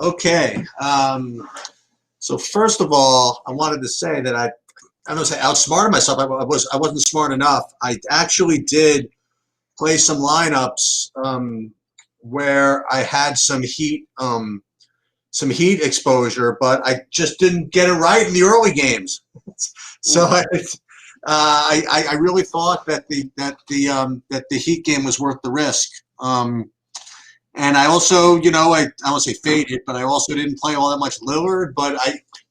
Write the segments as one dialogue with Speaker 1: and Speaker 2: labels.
Speaker 1: Okay. So first of all, I wanted to say that I don't know, say outsmarted myself. I wasn't smart enough. I actually did play some lineups where I had some heat exposure, but I just didn't get it right in the early games. So I really thought that the Heat game was worth the risk. And I also, I won't say faded, but I also didn't play all that much Lillard. But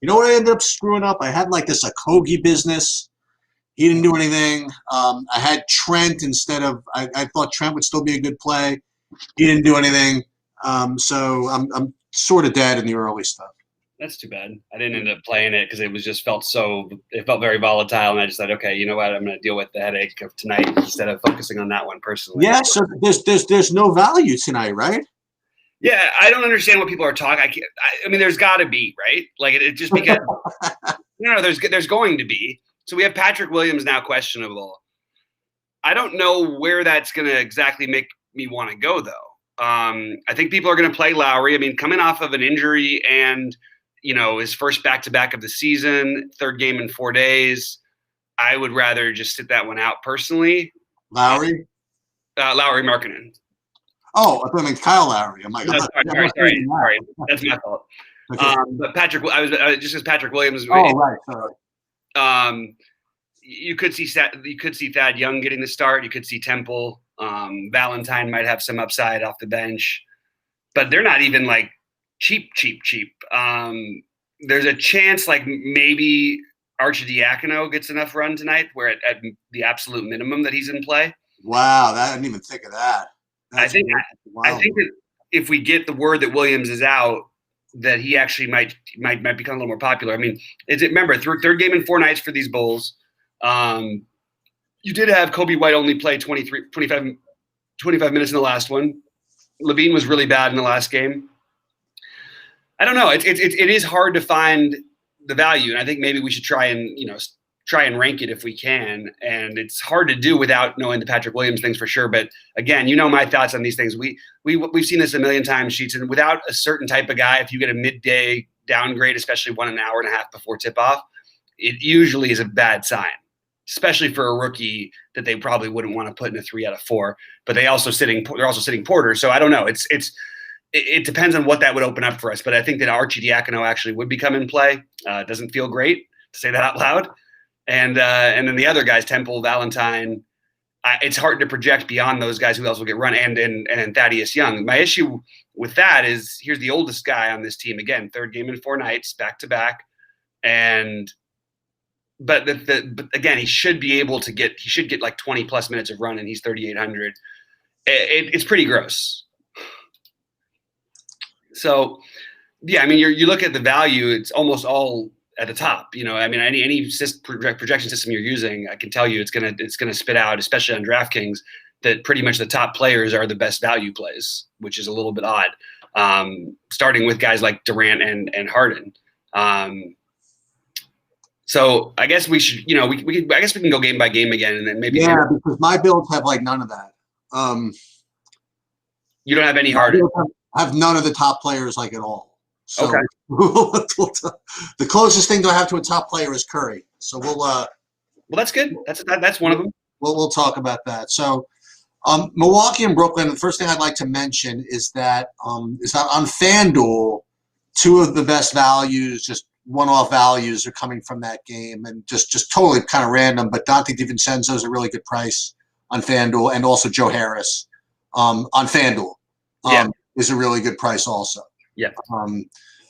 Speaker 1: you know what I ended up screwing up? I had like this Okogie business. He didn't do anything. I had Trent instead of. I thought Trent would still be a good play. He didn't do anything. So I'm sort of dead in the early stuff.
Speaker 2: That's too bad. I didn't end up playing it because it felt very volatile, and I just said, okay, you know what, I'm going to deal with the headache of tonight instead of focusing on that one personally.
Speaker 1: Yeah, so there's no value tonight, right?
Speaker 2: Yeah, I don't understand what people are talking. I mean, there's got to be, right? Like it just because there's going to be. So we have Patrick Williams now questionable. I don't know where that's going to exactly make me want to go though. I think people are going to play Lowry. I mean, coming off of an injury and his first back-to-back of the season, third game in 4 days, I would rather just sit that one out personally.
Speaker 1: Lowry?
Speaker 2: Lowry Markkanen.
Speaker 1: Oh, I mean Kyle Lowry. I'm like,
Speaker 2: no, sorry. That's my fault. Okay. But Patrick, I was just as Patrick Williams.
Speaker 1: Oh, right. Sorry.
Speaker 2: You could see Thad Young getting the start. You could see Temple. Valentine might have some upside off the bench, but they're not even like cheap. There's a chance like maybe Arcidiacono gets enough run tonight where at the absolute minimum that he's in play.
Speaker 1: Wow, I didn't even think of that.
Speaker 2: I think that if we get the word that Williams is out, that he actually might become a little more popular. I mean, remember third game in 4 nights for these Bulls. You did have Kobe White only play 25 minutes in the last one. Levine was really bad in the last game. I don't know. It is hard to find the value, and I think maybe we should try and rank it if we can. And it's hard to do without knowing the Patrick Williams things for sure. But again, my thoughts on these things. We've seen this a million times, Sheets, and without a certain type of guy, if you get a midday downgrade, especially an hour and a half before tip off, it usually is a bad sign, especially for a rookie that they probably wouldn't want to put in a 3 out of 4. But they're also sitting Porter, so I don't know. It depends on what that would open up for us. But I think that Arcidiacono actually would become in play. It doesn't feel great to say that out loud. And then the other guys, Temple, Valentine, it's hard to project beyond those guys who else will get run. And Thaddeus Young. My issue with that is here's the oldest guy on this team again, third game in 4 nights, back to back, But again, he should get like 20 plus minutes of run, and he's 3,800. It's pretty gross. So, yeah, I mean, you look at the value; it's almost all at the top. I mean, any projection system you're using, I can tell you it's gonna spit out, especially on DraftKings, that pretty much the top players are the best value plays, which is a little bit odd. Starting with guys like Durant and Harden. So I guess we should, I guess we can go game by game again, and then maybe.
Speaker 1: Yeah, because my builds have like none of that.
Speaker 2: You don't have any Harden.
Speaker 1: I have none of the top players like at all. So
Speaker 2: okay.
Speaker 1: The closest thing I have to a top player is Curry. So we'll. Well,
Speaker 2: that's good. That's one of them.
Speaker 1: We'll talk about that. So, Milwaukee and Brooklyn. The first thing I'd like to mention is that on FanDuel, 2 of the best values, just one-off values, are coming from that game, and just totally kind of random. But Dante DiVincenzo is a really good price on FanDuel, and also Joe Harris on FanDuel is a really good price also.
Speaker 2: Yeah.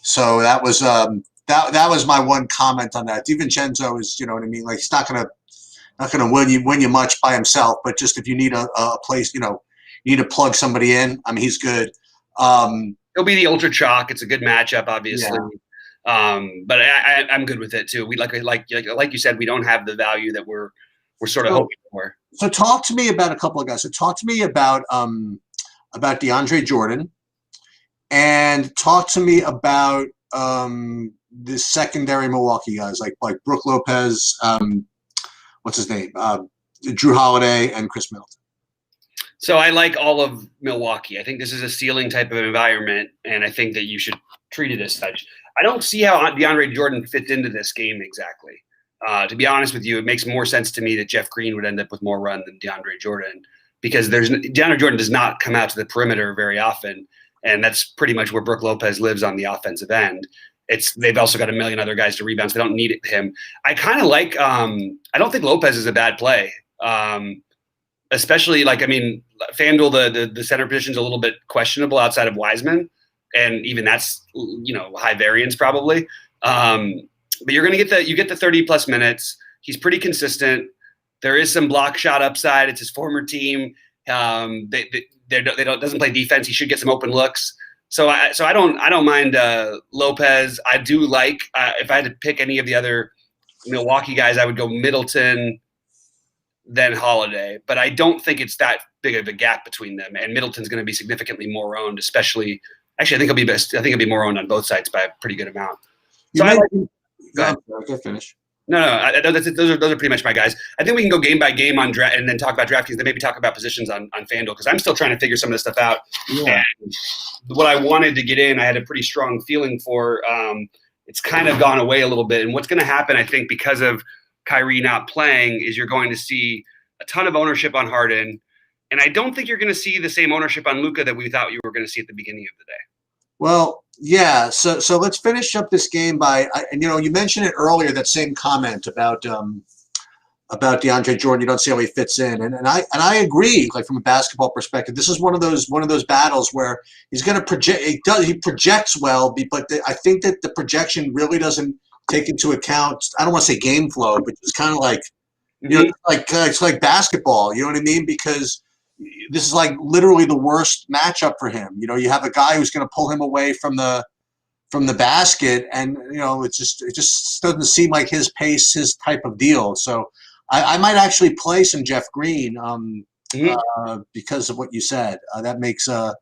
Speaker 1: So that was that was my one comment on that. DiVincenzo is, you know what I mean, like he's not gonna win you much by himself, but just if you need a place, you need to plug somebody in. I mean, he's good.
Speaker 2: He'll be the ultra chalk. It's a good matchup, obviously. Yeah. But I'm good with it too. We like you said, we don't have the value that we're sort of hoping for.
Speaker 1: So talk to me about a couple of guys. So talk to me about DeAndre Jordan, and talk to me about the secondary Milwaukee guys like Brook Lopez. What's his name? Drew Holiday and Chris Middleton.
Speaker 2: So I like all of Milwaukee. I think this is a ceiling type of environment, and I think that you should treat it as such. I don't see how DeAndre Jordan fits into this game exactly. To be honest with you, it makes more sense to me that Jeff Green would end up with more run than DeAndre Jordan, because DeAndre Jordan does not come out to the perimeter very often, and that's pretty much where Brook Lopez lives on the offensive end. They've also got a million other guys to rebound, so they don't need him. I kind of like. I don't think Lopez is a bad play. Especially FanDuel, the center position is a little bit questionable outside of Wiseman, and even that's high variance probably. But you're going to get the 30 plus minutes. He's pretty consistent. There is some block shot upside. It's his former team. They doesn't play defense. He should get some open looks. So I don't mind Lopez. I do like if I had to pick any of the other Milwaukee guys, I would go Middleton, then Holiday. But I don't think it's that big of a gap between them. And Middleton's going to be significantly more owned, especially. Actually, I think he'll be best. I think he'll be more owned on both sides by a pretty good amount. So
Speaker 1: Go finish.
Speaker 2: No, those are pretty much my guys. I think we can go game by game on draft and then talk about DraftKings, then maybe talk about positions on FanDuel, because I'm still trying to figure some of this stuff out.
Speaker 1: Yeah.
Speaker 2: And what I wanted to get in, I had a pretty strong feeling for. It's kind of gone away a little bit. And what's going to happen, I think, because of Kyrie not playing, is you're going to see a ton of ownership on Harden. And I don't think you're going to see the same ownership on Luka that we thought you were going to see at the beginning of the day.
Speaker 1: Well, yeah. So let's finish up this game and you mentioned it earlier, that same comment about DeAndre Jordan. You don't see how he fits in, and I agree. Like, from a basketball perspective, this is one of those battles where he's going to project. He projects well, but I think that the projection really doesn't take into account. I don't want to say game flow, but it's kind of like it's like basketball. You know what I mean? Because this is like literally the worst matchup for him. You have a guy who's going to pull him away from the basket, and it just doesn't seem like his pace, his type of deal. So I might actually play some Jeff Green because of what you said. That makes a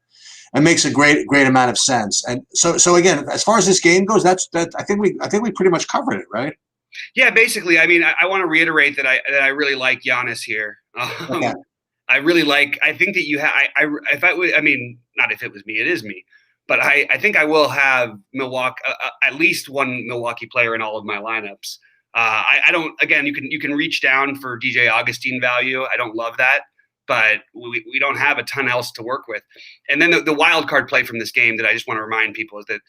Speaker 1: great amount of sense. And so again, as far as this game goes, I think we pretty much covered it, right?
Speaker 2: Yeah, basically. I mean, I want to reiterate that I really like Giannis here.
Speaker 1: Okay.
Speaker 2: I really like. I think that you have. Not if it was me, it is me. But I think I will have Milwaukee, at least one Milwaukee player in all of my lineups. I don't. Again, you can reach down for DJ Augustine value. I don't love that, but we don't have a ton else to work with. And then the wild card play from this game that I just want to remind people is that.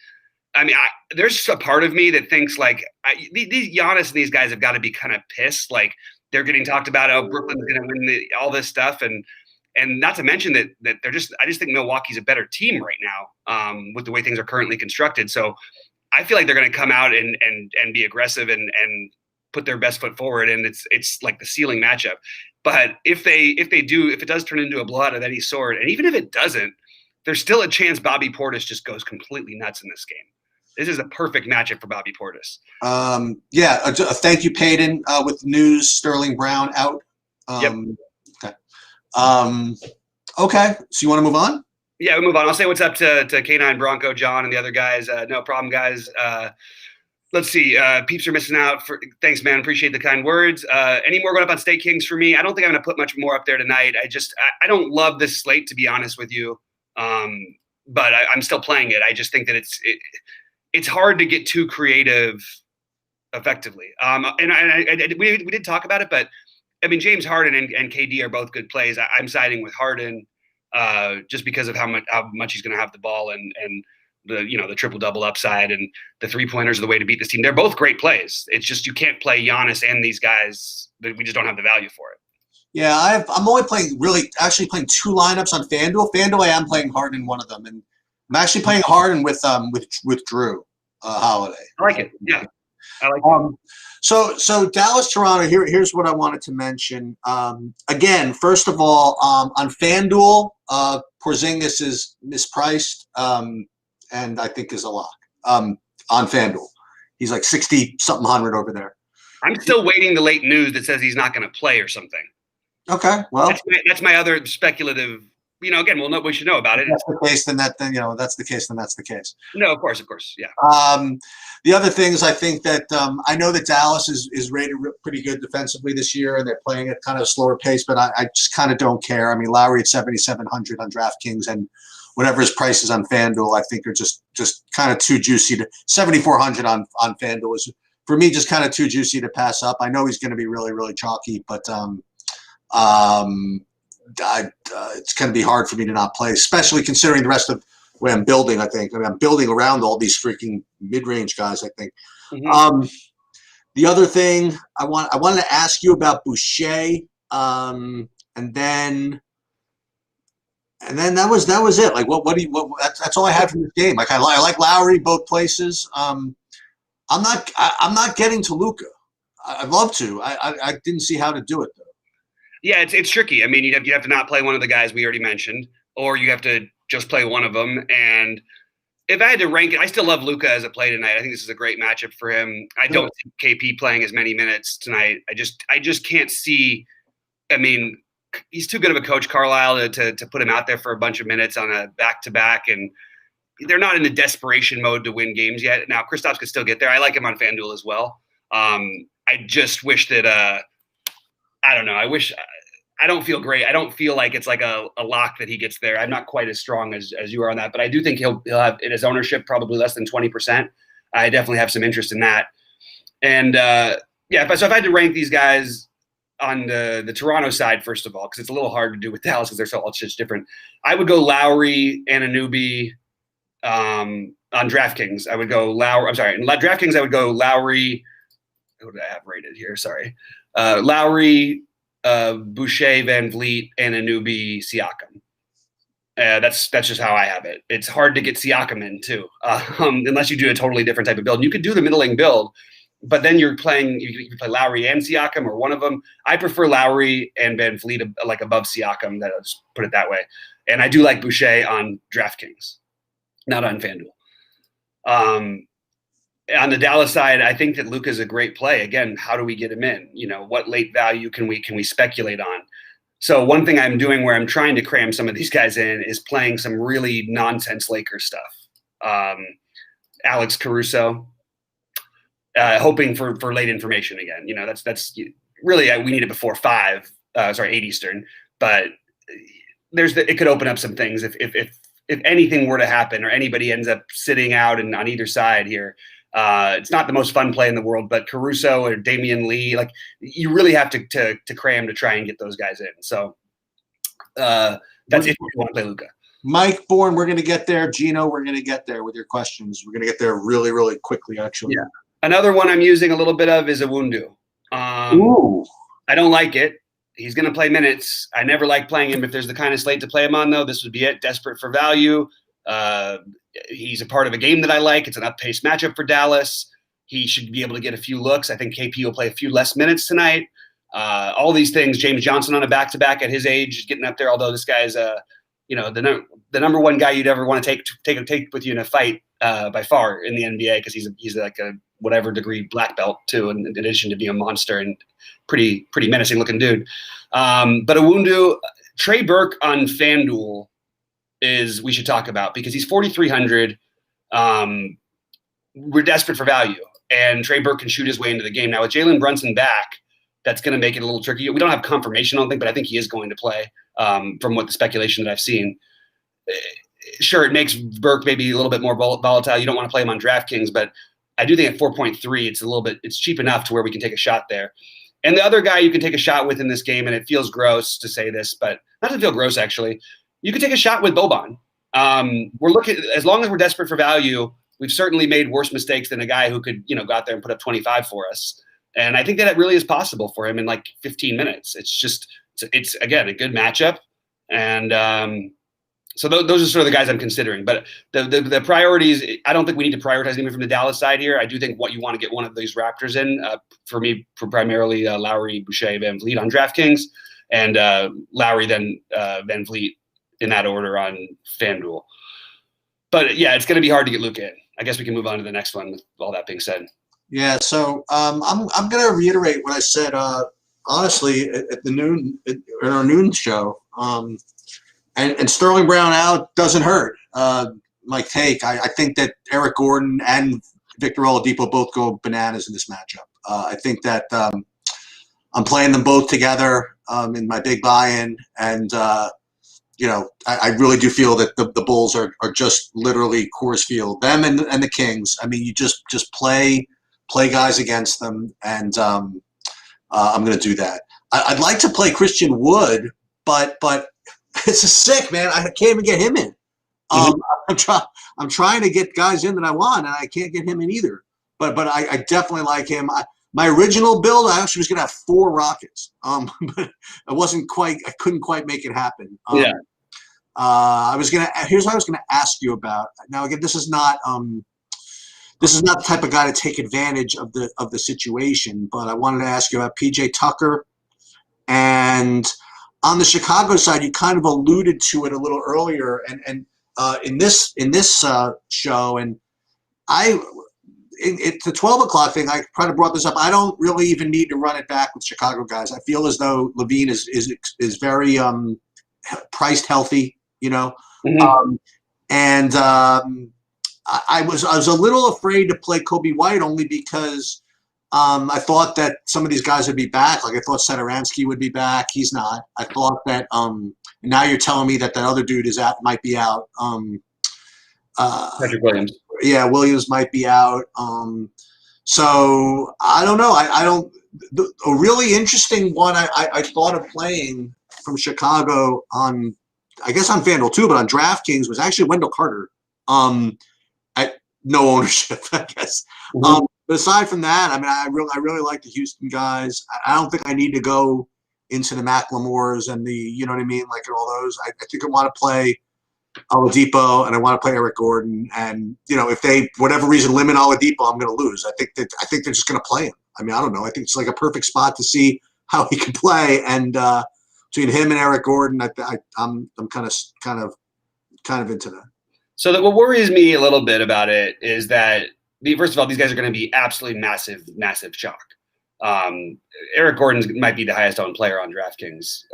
Speaker 2: There's a part of me that thinks like these Giannis and these guys have got to be kind of pissed. Like, they're getting talked about. Oh, Brooklyn's going to win all this stuff, and not to mention that they're just. I just think Milwaukee's a better team right now with the way things are currently constructed. So I feel like they're going to come out and be aggressive and put their best foot forward, and it's like the ceiling matchup. But if it does turn into a blowout of any sort, and even if it doesn't, there's still a chance Bobby Portis just goes completely nuts in this game. This is a perfect matchup for Bobby Portis.
Speaker 1: Thank you, Peyton, with news. Sterling Brown out.
Speaker 2: Yep.
Speaker 1: Okay. Okay. So you want to move on?
Speaker 2: Yeah, we move on. I'll say what's up to K9, Bronco, John, and the other guys. No problem, guys. Let's see. Peeps are missing out. Thanks, man. Appreciate the kind words. Any more going up on State Kings for me? I don't think I'm going to put much more up there tonight. I don't love this slate, to be honest with you. But I'm still playing it. I just think that it's hard to get too creative effectively. We did talk about it, but I mean, James Harden and KD are both good plays. I'm siding with Harden just because of how much he's going to have the ball and the triple double upside and the 3-pointers are the way to beat this team. They're both great plays. It's just you can't play Giannis and these guys. We just don't have the value for it.
Speaker 1: Yeah, I'm only playing two lineups on FanDuel. FanDuel, I am playing Harden in one of them, and I'm actually playing Harden with Drew Holiday.
Speaker 2: I like it. Yeah, I like it.
Speaker 1: So Dallas, Toronto. Here's what I wanted to mention. Again, first of all, on FanDuel, Porzingis is mispriced, and I think is a lock. On FanDuel, he's like 60-something hundred over there.
Speaker 2: I'm still waiting the late news that says he's not going to play or something.
Speaker 1: Okay, well,
Speaker 2: that's my other speculative again, we should know about it.
Speaker 1: If that's the case, then that's the case. Then that's the case.
Speaker 2: No, of course, yeah.
Speaker 1: The other thing is, I think that I know that Dallas is rated pretty good defensively this year, and they're playing at kind of a slower pace. But I just kind of don't care. I mean, Lowry at 7,700 on DraftKings and whatever his price is on FanDuel, I think are just kind of too juicy. 7,400 on FanDuel is, for me, just kind of too juicy to pass up. I know he's going to be really, really chalky, but it's going to be hard for me to not play, especially considering the rest of the way I'm building. I think I'm building around all these freaking mid-range guys. I think.
Speaker 2: Mm-hmm.
Speaker 1: The other thing I wanted to ask you about Boucher, and then that was it. Like, that's all I had from this game. Like, I like Lowry both places. I'm not getting to Luka. I'd love to. I didn't see how to do it though.
Speaker 2: Yeah, it's tricky. I mean, you have to not play one of the guys we already mentioned, or you have to just play one of them. And if I had to rank it, I still love Luka as a play tonight. I think this is a great matchup for him. I don't see KP playing as many minutes tonight. I just can't see. I mean, he's too good of a coach, Carlisle, to put him out there for a bunch of minutes on a back-to-back, and they're not in the desperation mode to win games yet. Now, Kristaps could still get there. I like him on FanDuel as well. I just wish that I don't know. I don't feel great. I don't feel like it's like a lock that he gets there. I'm not quite as strong as you are on that, but I do think he'll have in his ownership probably less than 20%. I definitely have some interest in that. And so if I had to rank these guys on the Toronto side, first of all, because it's a little hard to do with Dallas because they're all just different, I would go Lowry and Anunoby on DraftKings. I would go Lowry. I'm sorry. In DraftKings, I would go Lowry. What did I have rated here? Sorry. Lowry, Boucher, Van Vliet, and Anunoby, Siakam. That's just how I have it. It's hard to get Siakam in too, unless you do a totally different type of build. And you could do the middling build, but then you play Lowry and Siakam or one of them. I prefer Lowry and Van Vliet like above Siakam. I'll just put it that way. And I do like Boucher on DraftKings, not on FanDuel. On the Dallas side, I think that Luka is a great play. Again, how do we get him in? What late value can we speculate on? So one thing I'm doing where I'm trying to cram some of these guys in is playing some really nonsense Lakers stuff. Alex Caruso, hoping for late information again. That's really we need it before 8 Eastern. But it could open up some things if anything were to happen or anybody ends up sitting out and on either side here. It's not the most fun play in the world, but Caruso or Damian Lee, like you really have to cram to try and get those guys in. So that's if you want to play Luka.
Speaker 1: Mike Bourne, we're going to get there. Gino, we're going to get there with your questions. We're going to get there really, really quickly, actually.
Speaker 2: Yeah. Another one I'm using a little bit of is Awundu. I don't like it. He's going to play minutes. I never like playing him. If there's the kind of slate to play him on, though, this would be it. Desperate for value. He's a part of a game that I like. It's an up-paced matchup for Dallas. He should be able to get a few looks. I think KP will play a few less minutes tonight. All these things. James Johnson on a back-to-back at his age is getting up there, although this guy's the number one guy you'd ever want to take with you in a fight by far in the NBA because he's like a whatever degree black belt too, in addition to being a monster and pretty menacing looking dude. But Awundu, Trey Burke on FanDuel we should talk about because he's 4,300. We're desperate for value, and Trey Burke can shoot his way into the game. Now with Jalen Brunson back, that's going to make it a little tricky. We don't have confirmation, I don't think, but I think he is going to play from what the speculation that I've seen. Sure, it makes Burke maybe a little bit more volatile. You don't want to play him on DraftKings, but I do think at 4.3, it's cheap enough to where we can take a shot there. And the other guy you can take a shot with in this game, and it feels gross to say this, but not to feel gross actually, you could take a shot with Boban. We're looking, as long as we're desperate for value, we've certainly made worse mistakes than a guy who could, go out there and put up 25 for us. And I think that it really is possible for him in like 15 minutes. It's again, a good matchup. And so those are sort of the guys I'm considering. But the priorities, I don't think we need to prioritize anyone from the Dallas side here. I do think what you want to get one of these Raptors in, for me, primarily Lowry, Boucher, Van Vliet on DraftKings, and Lowry, then Van Vliet in that order on FanDuel. But yeah, it's going to be hard to get Luka in. I guess we can move on to the next one with all that being said.
Speaker 1: Yeah, so I'm going to reiterate what I said, honestly, at our noon show. and Sterling Brown out doesn't hurt. My take. I think that Eric Gordon and Victor Oladipo both go bananas in this matchup. I think that I'm playing them both together in my big buy-in, and I really do feel that the Bulls are just literally Coors Field. Them and the Kings. I mean, you just play guys against them, and I'm going to do that. I'd like to play Christian Wood, but it's a sick, man. I can't even get him in. I'm trying to get guys in that I want, and I can't get him in either. But I definitely like him. My original build, I actually was going to have 4 Rockets, but I couldn't quite make it happen.
Speaker 2: Yeah.
Speaker 1: Here's what I was going to ask you about. Now, again, this is not the type of guy to take advantage of the situation, but I wanted to ask you about PJ Tucker. And on the Chicago side, you kind of alluded to it a little earlier, and in this show, and it's the 12 o'clock thing. I kind of brought this up. I don't really even need to run it back with Chicago guys. I feel as though LaVine is very priced healthy,
Speaker 2: Mm-hmm.
Speaker 1: I was a little afraid to play Kobe White only because I thought that some of these guys would be back. Like I thought Satoransky would be back. He's not. I thought that now you're telling me that other dude might be out.
Speaker 2: Patrick Williams.
Speaker 1: Yeah, Williams might be out. So I don't know. A really interesting one I thought of playing from Chicago on FanDuel too, but on DraftKings was actually Wendell Carter. At no ownership, I guess.
Speaker 2: Mm-hmm.
Speaker 1: But aside from that, I mean, I really like the Houston guys. I don't think I need to go into the McLemores and the, like all those. I think I want to play Oladipo and I want to play Eric Gordon. And if they, whatever reason, limit Oladipo, I'm going to lose. I think they're just going to play him. I mean, I don't know. I think it's like a perfect spot to see how he can play. And between him and Eric Gordon, I'm kind of into that.
Speaker 2: So what worries me a little bit about it is that first of all, these guys are going to be absolutely massive chalk. Eric Gordon might be the highest owned player on DraftKings.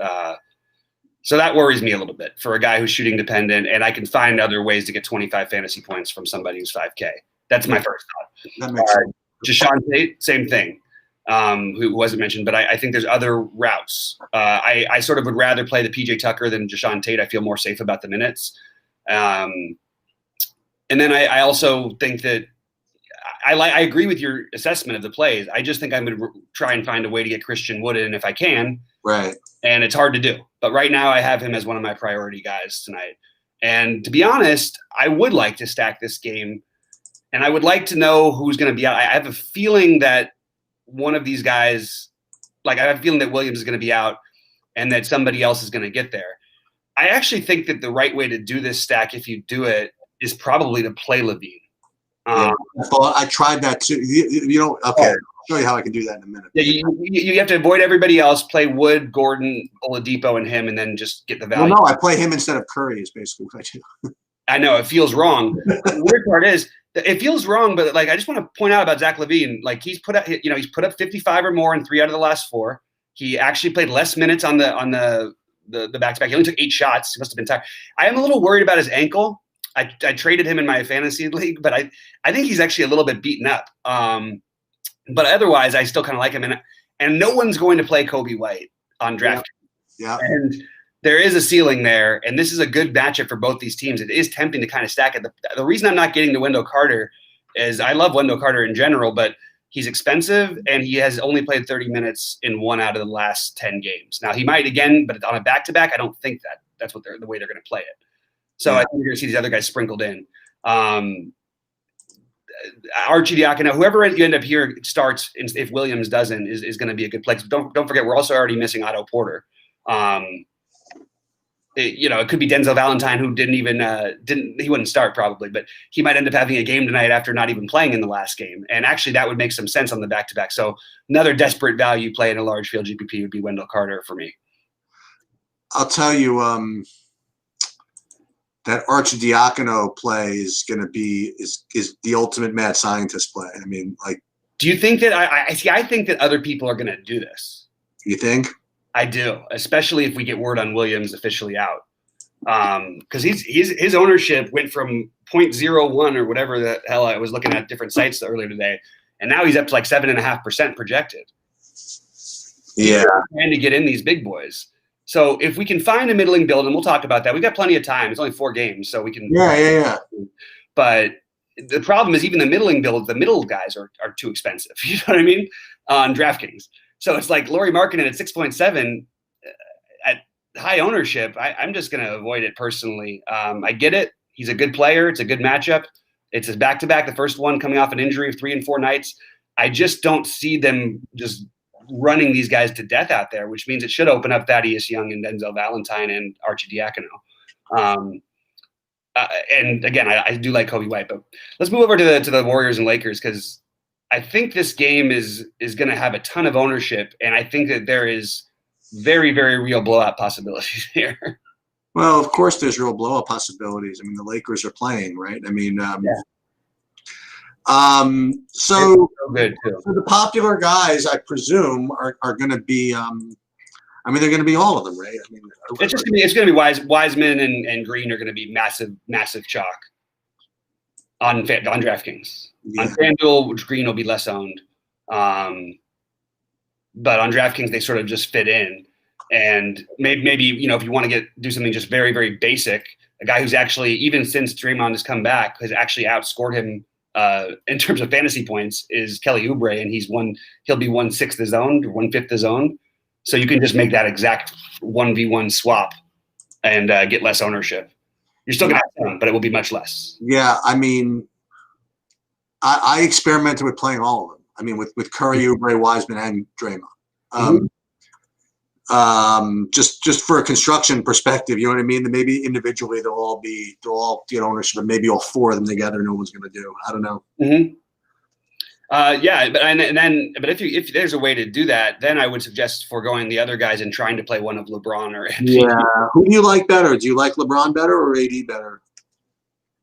Speaker 2: So that worries me a little bit for a guy who's shooting dependent, and I can find other ways to get 25 fantasy points from somebody who's 5K. That's my first thought.
Speaker 1: That makes sense.
Speaker 2: Jae'Sean Tate, same thing, who wasn't mentioned, but I think there's other routes. I sort of would rather play the PJ Tucker than Jae'Sean Tate. I feel more safe about the minutes. And then I also think that I agree with your assessment of the plays. I just think I'm going to try and find a way to get Christian Wood in if I can.
Speaker 1: Right.
Speaker 2: And it's hard to do. But right now I have him as one of my priority guys tonight. And to be honest, I would like to stack this game. And I would like to know who's going to be out. I have a feeling that one of these guys, I have a feeling that Williams is going to be out and that somebody else is going to get there. I actually think that the right way to do this stack, if you do it, is probably to play LaVine.
Speaker 1: I tried that too. Okay. I'll show you how I can do that in a minute.
Speaker 2: Yeah, you have to avoid everybody else. Play Wood, Gordon, Oladipo, and him, and then just get the value.
Speaker 1: Well, no, I play him instead of Curry. Is basically what I do.
Speaker 2: I know it feels wrong. The weird part is it feels wrong, but I just want to point out about Zach LaVine. He's put up 55 or more in 3 out of the last 4. He actually played less minutes on the back-to-back. He only took 8 shots. He must have been tired. I am a little worried about his ankle. I traded him in my fantasy league, but I think he's actually a little bit beaten up. But otherwise, I still kind of like him. And no one's going to play Kobe White on draft.
Speaker 1: Yeah.
Speaker 2: And there is a ceiling there. And this is a good matchup for both these teams. It is tempting to kind of stack it. The reason I'm not getting to Wendell Carter is I love Wendell Carter in general, but he's expensive and he has only played 30 minutes in 1 out of the last 10 games. Now he might again, but on a back-to-back, I don't think that's the way they're going to play it. So I think you're going to see these other guys sprinkled in. Archie Diacono, whoever you end up here starts, if Williams doesn't, is going to be a good play. Don't forget, we're also already missing Otto Porter. It could be Denzel Valentine, who he wouldn't start probably, but he might end up having a game tonight after not even playing in the last game. And actually, that would make some sense on the back-to-back. So another desperate value play in a large field GPP would be Wendell Carter for me.
Speaker 1: I'll tell you, that Arcidiacono play is going to be is the ultimate mad scientist play. I mean,
Speaker 2: do you think that I think that other people are going to do this?
Speaker 1: You think?
Speaker 2: I do, especially if we get word on Williams officially out. because his ownership went from 0.01 or whatever the hell. I was looking at different sites earlier today, and now he's up to like 7.5% projected.
Speaker 1: Yeah,
Speaker 2: trying to get in these big boys. So if we can find a middling build, and we'll talk about that, we got plenty of time. It's only 4 games, so we can.
Speaker 1: Yeah.
Speaker 2: But the problem is even the middling build, the middle guys are too expensive. You know what I mean? On DraftKings. So it's like Lauri Markkanen at 6.7 at high ownership. I'm just going to avoid it personally. I get it. He's a good player. It's a good matchup. It's a back-to-back, the first one coming off an injury of 3 and 4 nights. I just don't see them just running these guys to death out there, which means it should open up Thaddeus Young and Denzel Valentine and Archie Diacono. And again, I do like Kobe White, but let's move over to the Warriors and Lakers, because I think this game is going to have a ton of ownership, and I think that there is very, very real blowout possibilities here.
Speaker 1: Well, of course, there's real blowout possibilities. I mean, the Lakers are playing, right? I mean, so
Speaker 2: good too.
Speaker 1: The popular guys, I presume, are going to be. I mean, they're going to be all of them, right? I mean,
Speaker 2: it's going to be Wiseman and Green are going to be massive chalk on DraftKings. Yeah. On FanDuel, Green will be less owned, but on DraftKings they sort of just fit in. And maybe if you want to do something just very, very basic, a guy who's actually, even since Draymond has come back, has actually outscored him in terms of fantasy points is Kelly Oubre, and he'll be 1/6 his own, or 1/5 his own. So you can just make that exact 1v1 swap and get less ownership. You're still going to have some, but it will be much less.
Speaker 1: Yeah, I mean, I experimented with playing all of them. I mean, with Curry, Oubre, Wiseman, and Draymond. Just for a construction perspective, you know what I mean? Maybe individually they'll all get ownership, but maybe all 4 of them together, no one's going to do. I don't know.
Speaker 2: Mm-hmm. But if there's a way to do that, then I would suggest foregoing the other guys and trying to play one of LeBron or MJ.
Speaker 1: Yeah. Who do you like better? Do you like LeBron better or AD better?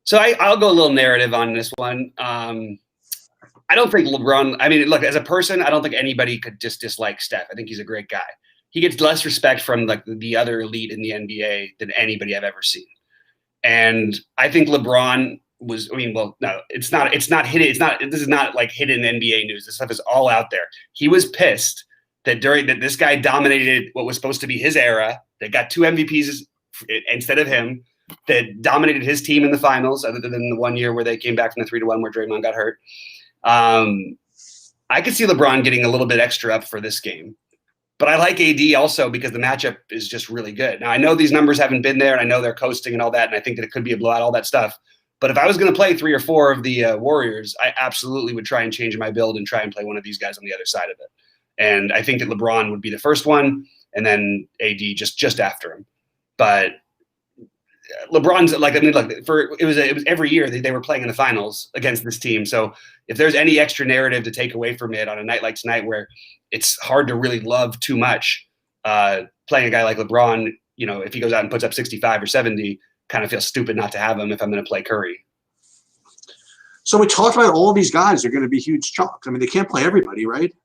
Speaker 2: So I'll go a little narrative on this one. I don't think LeBron. I mean, look, as a person, I don't think anybody could just dislike Steph. I think he's a great guy. He gets less respect from like the other elite in the NBA than anybody I've ever seen. And I think LeBron was, no, it's not hidden. This is not like hidden NBA news. This stuff is all out there. He was pissed that this guy dominated what was supposed to be his era, that got 2 MVPs instead of him, that dominated his team in the finals, other than the one year where they came back from the 3-1 where Draymond got hurt. I could see LeBron getting a little bit extra up for this game. But I like AD also because the matchup is just really good. Now, I know these numbers haven't been there, and I know they're coasting and all that, and I think that it could be a blowout, all that stuff. But if I was going to play 3 or 4 of the Warriors, I absolutely would try and change my build and try and play one of these guys on the other side of it. And I think that LeBron would be the first one, and then AD just after him. But LeBron's it was every year that they were playing in the finals against this team. So if there's any extra narrative to take away from it on a night like tonight, where it's hard to really love too much, playing a guy like LeBron, if he goes out and puts up 65 or 70, kind of feels stupid not to have him if I'm going to play Curry.
Speaker 1: So we talked about all these guys are going to be huge chalk. I mean, they can't play everybody, right?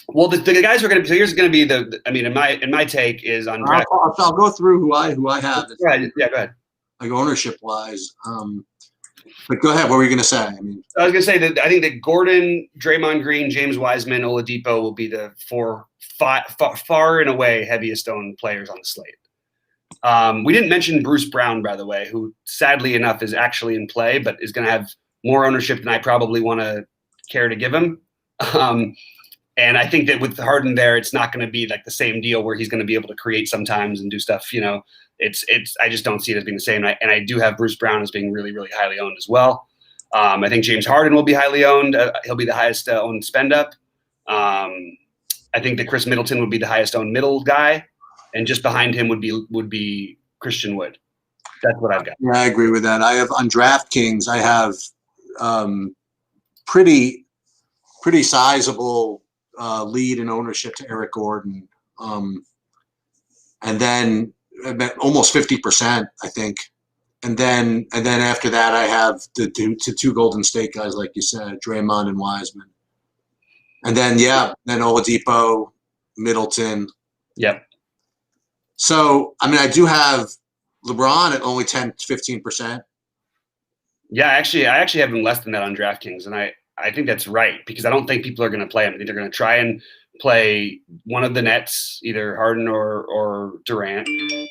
Speaker 2: Well, the guys are going to. So here's going to be in my take is on.
Speaker 1: I'll go through who I have.
Speaker 2: Right. Yeah, go ahead.
Speaker 1: Like ownership wise, but go ahead. What were you going to say? I mean,
Speaker 2: I was going to say that I think that Gordon, Draymond Green, James Wiseman, Oladipo will be the 4 far and away heaviest owned players on the slate. We didn't mention Bruce Brown, by the way, who sadly enough is actually in play, but is going to have more ownership than I probably want to care to give him. And I think that with Harden there, it's not going to be like the same deal where he's going to be able to create sometimes and do stuff. I just don't see it as being the same. And I do have Bruce Brown as being really, really highly owned as well. I think James Harden will be highly owned. He'll be the highest owned spend up. I think that Chris Middleton would be the highest owned middle guy, and just behind him would be Christian Wood. That's what I've got.
Speaker 1: Yeah, I agree with that. I have on DraftKings. I have pretty sizable lead in ownership to Eric Gordon, and then almost 50%, I think. And then after that, I have the 2 Golden State guys, like you said, Draymond and Wiseman. And then Oladipo, Middleton.
Speaker 2: Yep.
Speaker 1: So, I mean, I do have LeBron at only 10-15%.
Speaker 2: Yeah, I actually have him less than that on DraftKings, and I think that's right because I don't think people are going to play him. I think they're going to try and play one of the Nets, either Harden or Durant.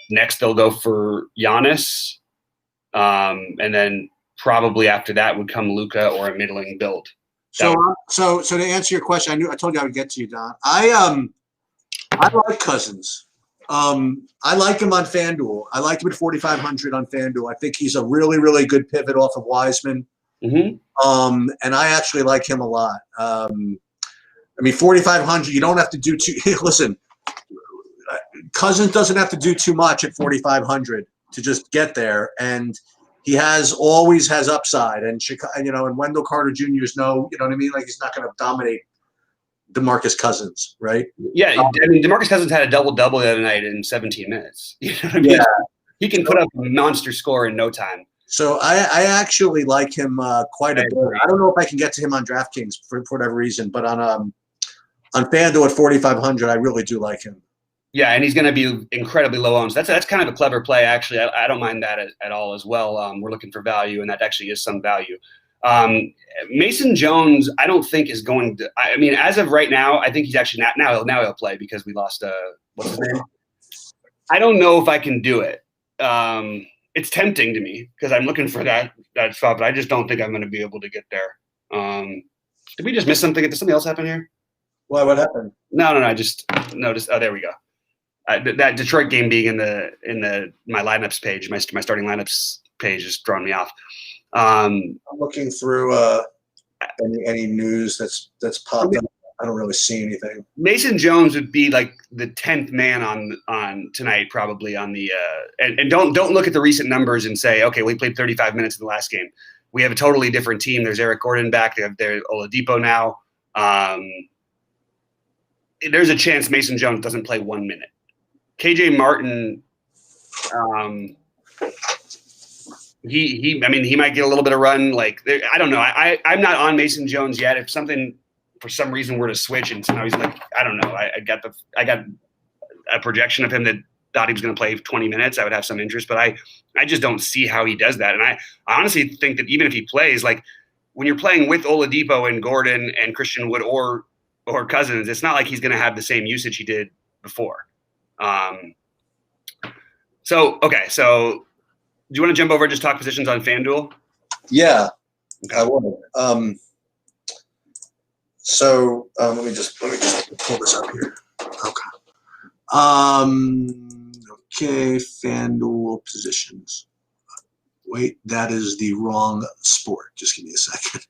Speaker 2: Next, they'll go for Giannis, and then probably after that would come Luka or a middling build.
Speaker 1: So to answer your question, I told you I would get to you, Don. I like Cousins. I like him on FanDuel. I like him at 4,500 on FanDuel. I think he's a really, really good pivot off of Wiseman.
Speaker 2: Mm-hmm.
Speaker 1: And I actually like him a lot. 4,500, you don't have to do too – listen, Cousins doesn't have to do too much at 4,500 to just get there. And he always has upside. And, and Wendell Carter Jr. is he's not going to dominate DeMarcus Cousins, right?
Speaker 2: Yeah, DeMarcus Cousins had a double-double the other night in 17 minutes. You know what I mean?
Speaker 1: Yeah.
Speaker 2: He can put up a monster score in no time.
Speaker 1: So I actually like him quite a bit. I don't know if I can get to him on DraftKings for whatever reason, but on FanDuel at 4,500, I really do like him.
Speaker 2: Yeah, and he's going to be incredibly low owned. So that's kind of a clever play, actually. I don't mind that at all as well. We're looking for value, and that actually is some value. Mason Jones, I don't think is going to. As of right now, I think he's actually now he'll play because we lost. What's his name? I don't know if I can do it. It's tempting to me because I'm looking for that spot, but I just don't think I'm going to be able to get there. Did we just miss something? Did something else happen here?
Speaker 1: Why? What happened?
Speaker 2: No. I just noticed. Oh, there we go. That Detroit game being in my lineups page, my starting lineups page, has drawn me off.
Speaker 1: I'm looking through any news that's popped up. I don't really see anything.
Speaker 2: Mason Jones would be like the 10th man on tonight, probably on the and don't look at the recent numbers and say, okay, we played 35 minutes in the last game. We have a totally different team. There's Eric Gordon back. They have their Oladipo now. There's a chance Mason Jones doesn't play 1 minute. KJ Martin, he might get a little bit of run. Like I don't know. I'm not on Mason Jones yet. If something for some reason were to switch and somehow he's like, I don't know. I got a projection of him that thought he was going to play 20 minutes. I would have some interest, but I just don't see how he does that. And I honestly think that even if he plays, like when you're playing with Oladipo and Gordon and Christian Wood or Cousins, it's not like he's going to have the same usage he did before. So do you want to jump over and just talk positions on FanDuel?
Speaker 1: Yeah,
Speaker 2: okay.
Speaker 1: I will. Let me just pull this up here. Okay, FanDuel positions. Wait, that is the wrong sport. Just give me a second.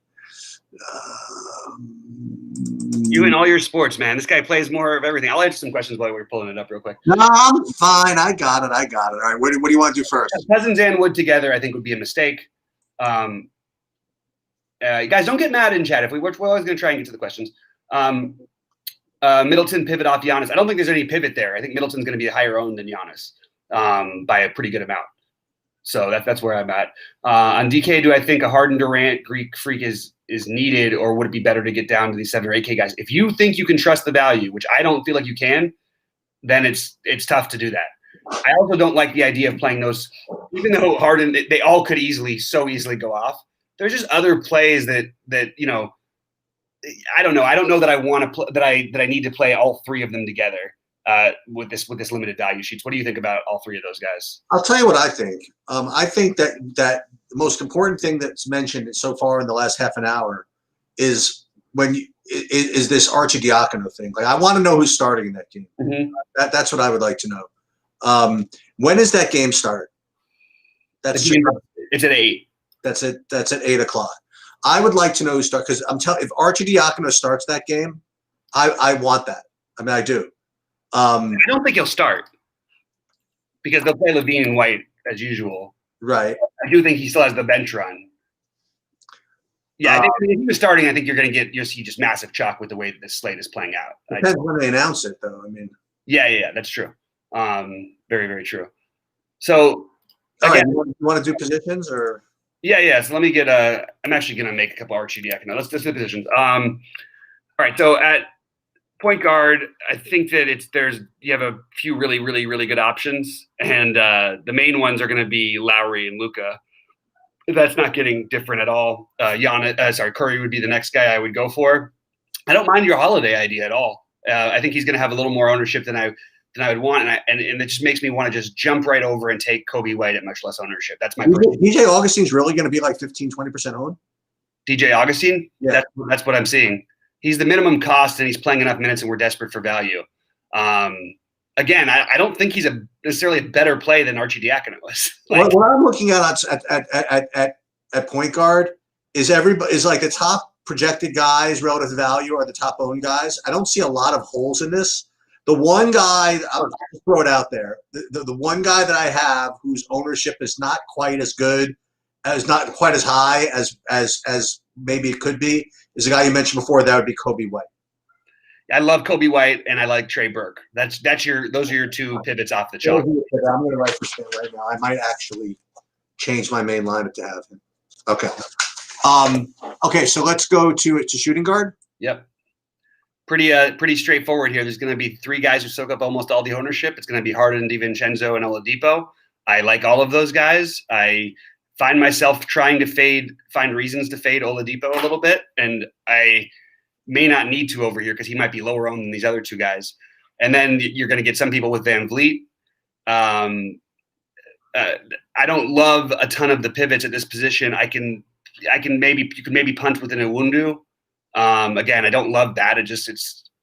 Speaker 2: You and all your sports, man. This guy plays more of everything. I'll answer some questions while we're pulling it up real quick.
Speaker 1: No, I'm fine. I got it. All right, what do you want to do first?
Speaker 2: Cousins and Wood together, I think, would be a mistake. You guys, don't get mad in chat. We're always going to try and get to the questions. Middleton pivot off Giannis. I don't think there's any pivot there. I think Middleton's going to be higher owned than Giannis by a pretty good amount. So that's where I'm at. On DK, do I think a Harden Durant Greek freak is needed, or would it be better to get down to these 7 or 8K guys? If you think you can trust the value, which I don't feel like you can, then it's tough to do that. I also don't like the idea of playing those, even though Harden, they all could so easily go off. There's just other plays that I don't know. I don't know that I want to that I need to play all three of them together with this limited value sheets. What do you think about all three of those guys?
Speaker 1: I'll tell you what I think. I think that the most important thing that's mentioned so far in the last half an hour is is this Arcidiacono thing. Like, I want to know who's starting in that game.
Speaker 2: Mm-hmm.
Speaker 1: That's what I would like to know. When does that game start?
Speaker 2: It's at 8.
Speaker 1: That's at 8 o'clock. I would like to know who starts, because if Arcidiacono starts that game, I want that. I mean, I do.
Speaker 2: I don't think he'll start because they'll play Levine and White as usual.
Speaker 1: Right.
Speaker 2: I do think he still has the bench run. Yeah, I think if he was starting, I think you're going to see just massive chalk with the way that the slate is playing out.
Speaker 1: Depends when they announce it, though. I mean.
Speaker 2: Yeah, that's true. Very, very true. So,
Speaker 1: again, you want to do positions or?
Speaker 2: Yeah. So let me get I'm actually going to make a couple Arcidiacono. Let's do positions. All right. So at Point guard, I think that you have a few really, really, really good options, and the main ones are going to be Lowry and Luka. That's not getting different at all. Curry would be the next guy I would go for. I don't mind your Holiday idea at all. I think he's going to have a little more ownership than I would want, and it just makes me want to just jump right over and take Kobe White at much less ownership. That's my
Speaker 1: DJ Augustine's really going to be like 15-20% owned.
Speaker 2: DJ Augustine,
Speaker 1: yeah,
Speaker 2: that's what I'm seeing. He's the minimum cost, and he's playing enough minutes, and we're desperate for value. Again, I don't think he's necessarily a better play than Arcidiacono was.
Speaker 1: What I'm looking at point guard is like the top projected guys relative to value are the top owned guys. I don't see a lot of holes in this. The one guy, I'll just throw it out there, the one guy that I have whose ownership is not quite as good, not quite as high as maybe it could be, is the guy you mentioned before. That would be Kobe White.
Speaker 2: I love Kobe White and I like Trey Burke. Those are your two pivots off the chalk.
Speaker 1: I'm going to write this down right now. I might actually change my main lineup to have him. Okay. Okay, so let's go to shooting guard.
Speaker 2: Yep. Pretty straightforward here. There's going to be three guys who soak up almost all the ownership. It's going to be Harden, DiVincenzo, and Oladipo. I like all of those guys. I find myself trying to find reasons to fade Oladipo a little bit, and I may not need to over here because he might be lower owned than these other two guys. And then you're going to get some people with Van Vliet. I don't love a ton of the pivots at this position. You can maybe punt with an Iwundu. Again, I don't love that.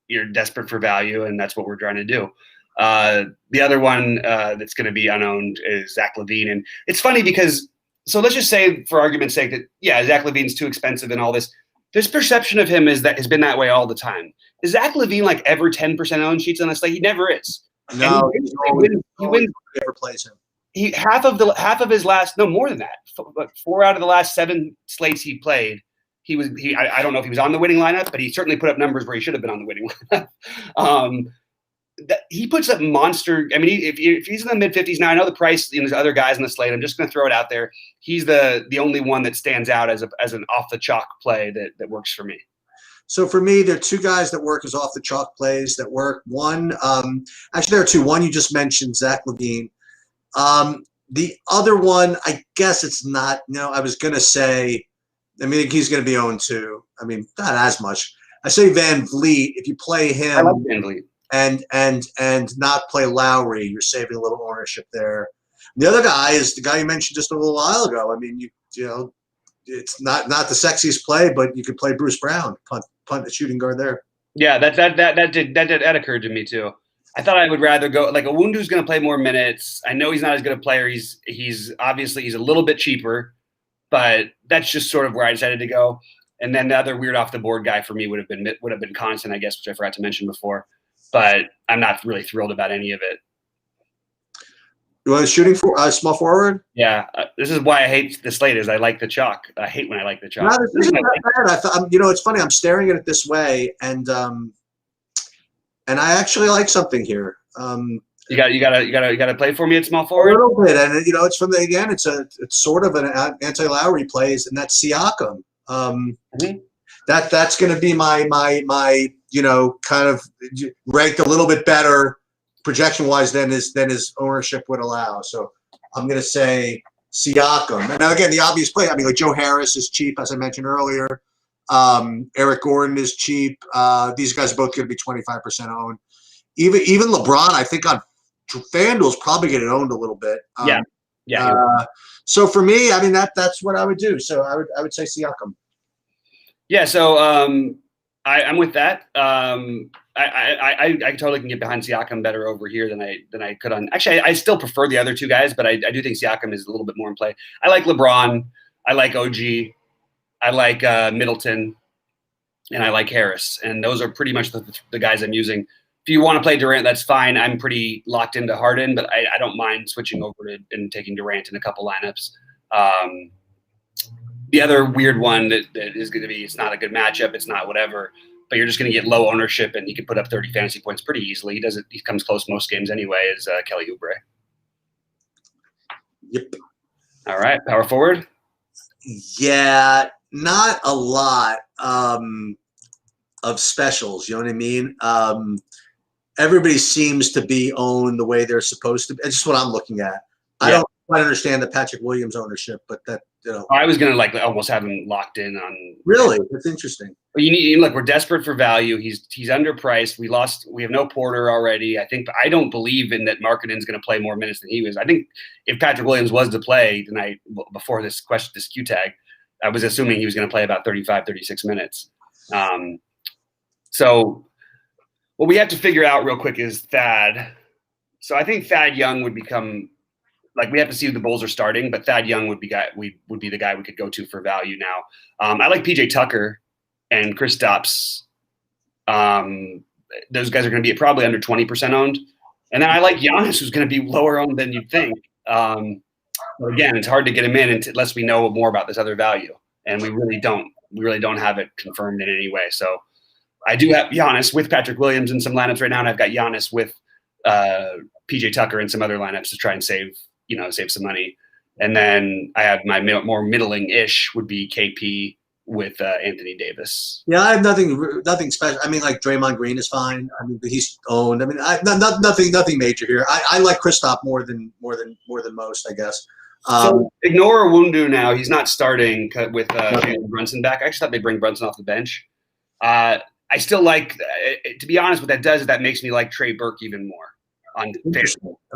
Speaker 2: You're desperate for value, and that's what we're trying to do. The other one that's going to be unowned is Zach LaVine. And it's funny because, so let's just say for argument's sake that, yeah, Zach LaVine's too expensive and all this. This perception of him has been that way all the time. Is Zach LaVine like ever 10% owned sheets on this? Like he never is.
Speaker 1: No, he wins. Never plays him.
Speaker 2: Half of his last, no more than that. 4 out of the last 7 slates he played, I don't know if he was on the winning lineup, but he certainly put up numbers where he should have been on the winning lineup. He puts up monster. I mean, if he's in the mid 50s now, I know the price. There's other guys on the slate. I'm just going to throw it out there. He's the only one that stands out as an off the chalk play that works for me.
Speaker 1: So for me, there are two guys that work as off the chalk plays that work. One, actually, there are two. One you just mentioned, Zach LaVine. The other one, I guess it's not. I was going to say. I mean, he's going to be owned too. I mean, not as much. I say Van Vliet. If you play him,
Speaker 2: I like Van Vliet.
Speaker 1: And not play Lowry, you're saving a little ownership there. The other guy is the guy you mentioned just a little while ago. I mean, it's not the sexiest play, but you could play Bruce Brown, punt the shooting guard there.
Speaker 2: Yeah, that occurred to me too. I thought I would rather go like Iwundu's going to play more minutes. I know he's not as good a player. He's obviously a little bit cheaper, but that's just sort of where I decided to go. And then the other weird off the board guy for me would have been Connaughton, I guess, which I forgot to mention before. But I'm not really thrilled about any of it.
Speaker 1: You want shooting for small forward?
Speaker 2: Yeah, this is why I hate the slate. Is I like the chalk. I hate when I like the chalk.
Speaker 1: No, this isn't that bad. I thought, it's funny. I'm staring at it this way, and I actually like something here.
Speaker 2: You got to play for me at small forward.
Speaker 1: A little bit, and it's from it's sort of an anti-Lowry plays, and that's Siakam. That's going to be my kind of ranked a little bit better projection-wise than his ownership would allow. So I'm going to say Siakam. And now again, the obvious play. I mean, like Joe Harris is cheap, as I mentioned earlier. Eric Gordon is cheap. These guys are both going to be 25% owned. Even LeBron, I think on FanDuel is probably getting owned a little bit.
Speaker 2: Yeah.
Speaker 1: So for me, I mean that's what I would do. So I would say Siakam.
Speaker 2: Yeah. So I'm with that. I totally can get behind Siakam better over here than I could on. Actually, I still prefer the other two guys, but I do think Siakam is a little bit more in play. I like LeBron. I like OG. I like Middleton, and I like Harris, and those are pretty much the guys I'm using. If you want to play Durant, that's fine. I'm pretty locked into Harden, but I don't mind switching over to and taking Durant in a couple lineups. The other weird one that is going to be, it's not a good matchup, it's not whatever, but you're just going to get low ownership and you can put up 30 fantasy points pretty easily. He comes close most games anyway, is Kelly Oubre.
Speaker 1: Yep.
Speaker 2: All right, power forward.
Speaker 1: Yeah, not a lot. of specials. You know what I mean? Everybody seems to be owned the way they're supposed to be. It's just what I'm looking at. I don't quite understand the Patrick Williams ownership, but that, you know.
Speaker 2: I was gonna like almost have him locked in on.
Speaker 1: Really, that's interesting.
Speaker 2: But you need look. We're desperate for value. He's underpriced. We have no Porter already. I don't believe in that Markkanen's going to play more minutes than he was. I think if Patrick Williams was to play tonight before this Q tag, I was assuming he was going to play about 35, 36 minutes. So what we have to figure out real quick is Thad. So I think Thad Young would become like we have to see who the Bulls are starting, but Thad Young would be the guy we could go to for value now. I like PJ Tucker and Kristaps. Those guys are going to be probably under 20% owned. And then I like Giannis, who's going to be lower owned than you'd think. But again, it's hard to get him in unless we know more about this other value. And we really don't have it confirmed in any way. So I do have Giannis with Patrick Williams in some lineups right now. And I've got Giannis with PJ Tucker in some other lineups to try and save some money. And then I have my more middling-ish would be KP with Anthony Davis.
Speaker 1: Yeah, I have nothing special. I mean, like Draymond Green is fine. I mean, he's owned. I mean, nothing major here. I like Kristaps more than most, I guess.
Speaker 2: So ignore Wundu now. He's not starting with Jalen Brunson back. I actually thought they'd bring Brunson off the bench. I still like, to be honest, what that does is that makes me like Trey Burke even more.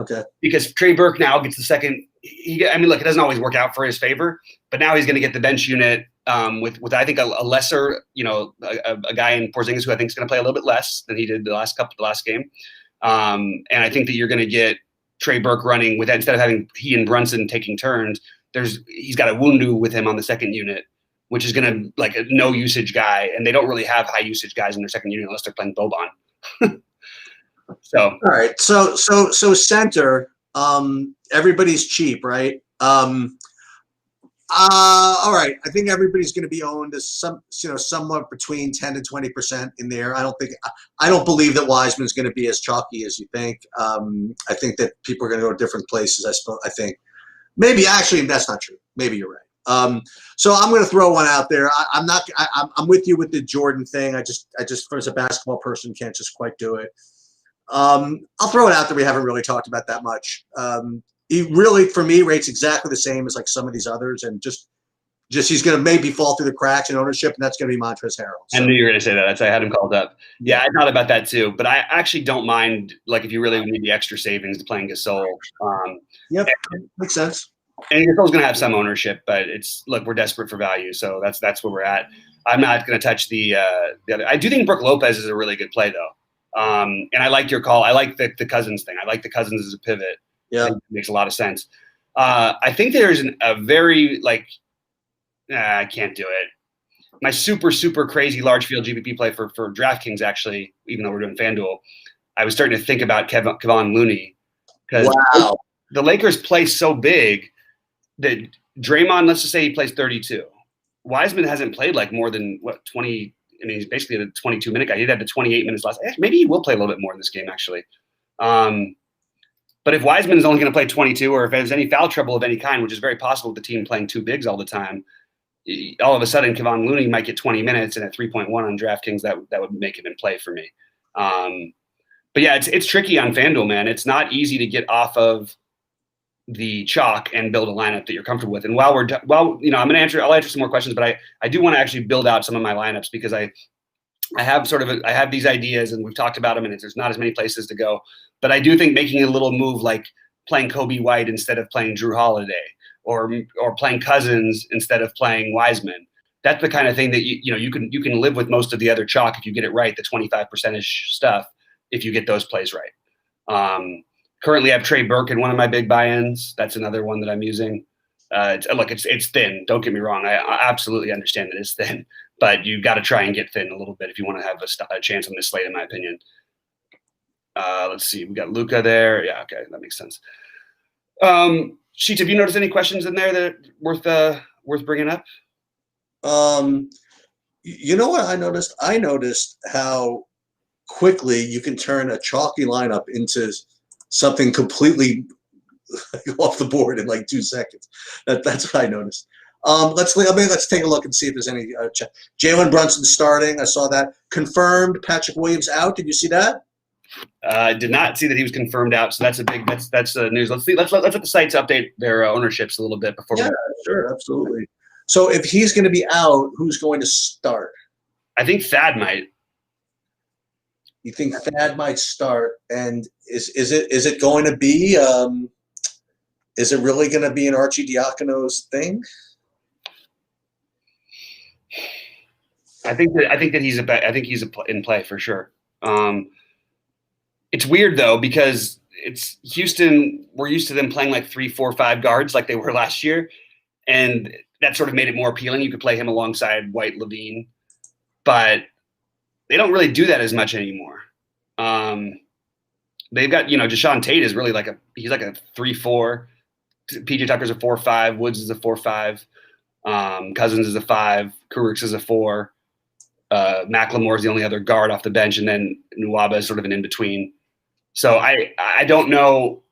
Speaker 1: Okay.
Speaker 2: Because Trey Burke now gets the second. Look, it doesn't always work out for his favor, but now he's going to get the bench unit with I think a lesser, a guy in Porzingis who I think is going to play a little bit less than he did the last game. And I think that you're going to get Trey Burke running with that instead of having he and Brunson taking turns. He's got a Wundu with him on the second unit, which is going to like a no usage guy, and they don't really have high usage guys in their second unit unless they're playing Boban. So
Speaker 1: all right, so center, everybody's cheap, right? All right, I think everybody's going to be owned as somewhat between 10 and 20% in there. I don't believe that Wiseman's going to be as chalky as you think. I think that people are going to go to different places. I think maybe actually that's not true. Maybe you're right. So I'm going to throw one out there. I'm with you with the Jordan thing. I just as a basketball person can't just quite do it. I'll throw it out there. We haven't really talked about that much. He really, for me, rates exactly the same as like some of these others, and just he's going to maybe fall through the cracks in ownership, and that's going to be Montrezl Harrell. So.
Speaker 2: I knew you were going to say that. I had him called up. Yeah, I thought about that too, but I actually don't mind. Like, if you really need the extra savings to playing Gasol,
Speaker 1: yep, makes sense.
Speaker 2: And Gasol's going to have some ownership, but we're desperate for value, so that's where we're at. I'm not going to touch the other. I do think Brook Lopez is a really good play though. And I like your call. I like the Cousins thing. I like the Cousins as a pivot.
Speaker 1: Yeah,
Speaker 2: it makes a lot of sense. I think there's a very I can't do it. My super, super crazy large field GPP play for DraftKings, actually, even though we're doing FanDuel, I was starting to think about Kevon Looney because the Lakers play so big that Draymond, let's just say he plays 32. Wiseman hasn't played like more than 20. I mean, he's basically a 22-minute guy. He had the 28 minutes last. Maybe he will play a little bit more in this game, actually. But if Wiseman is only going to play 22, or if there's any foul trouble of any kind, which is very possible with the team playing two bigs all the time, all of a sudden Kevon Looney might get 20 minutes, and at 3.1 on DraftKings, that would make him in play for me. But yeah, it's tricky on FanDuel, man. It's not easy to get off of the chalk and build a lineup that you're comfortable with. And I'll answer some more questions, but I do want to actually build out some of my lineups because I have these ideas and we've talked about them, and there's not as many places to go. But I do think making a little move like playing Kobe White instead of playing Drew Holiday, or playing Cousins instead of playing Wiseman, that's the kind of thing that you can live with most of the other chalk if you get it right, the 25%-ish stuff, if you get those plays right. Currently, I have Trey Burke in one of my big buy-ins. That's another one that I'm using. It's thin. Don't get me wrong. I absolutely understand that it's thin, but you got to try and get thin a little bit if you want to have a chance on this slate, in my opinion. Let's see. We got Luka there. Yeah, okay, that makes sense. Sheets, have you noticed any questions in there that are worth bringing up?
Speaker 1: You know what I noticed? I noticed how quickly you can turn a chalky lineup into something completely off the board in like 2 seconds. That's what I noticed. Let's take a look and see if there's any. Jalen Brunson starting. I saw that confirmed. Patrick Williams out. Did you see that?
Speaker 2: Did not see that he was confirmed out. So that's a big. That's news. Let's let the sites update their ownerships a little bit before.
Speaker 1: Yeah, sure, absolutely. So if he's going to be out, who's going to start?
Speaker 2: I think Thad might.
Speaker 1: You think Thad might start? And is it going to be? Is it really going to be an Arcidiacono's thing?
Speaker 2: I think that he's in play for sure. It's weird though because it's Houston. We're used to them playing like 3, 4, 5 guards like they were last year, and that sort of made it more appealing. You could play him alongside White, Levine, but they don't really do that as much anymore. They've got Deshaun Tate is really he's like a 3-4. PJ Tucker's a 4-5. Woods is a 4-5. Cousins is a 5. Kurix is a 4. McLemore is the only other guard off the bench, and then Nwaba is sort of an in between. So I don't know,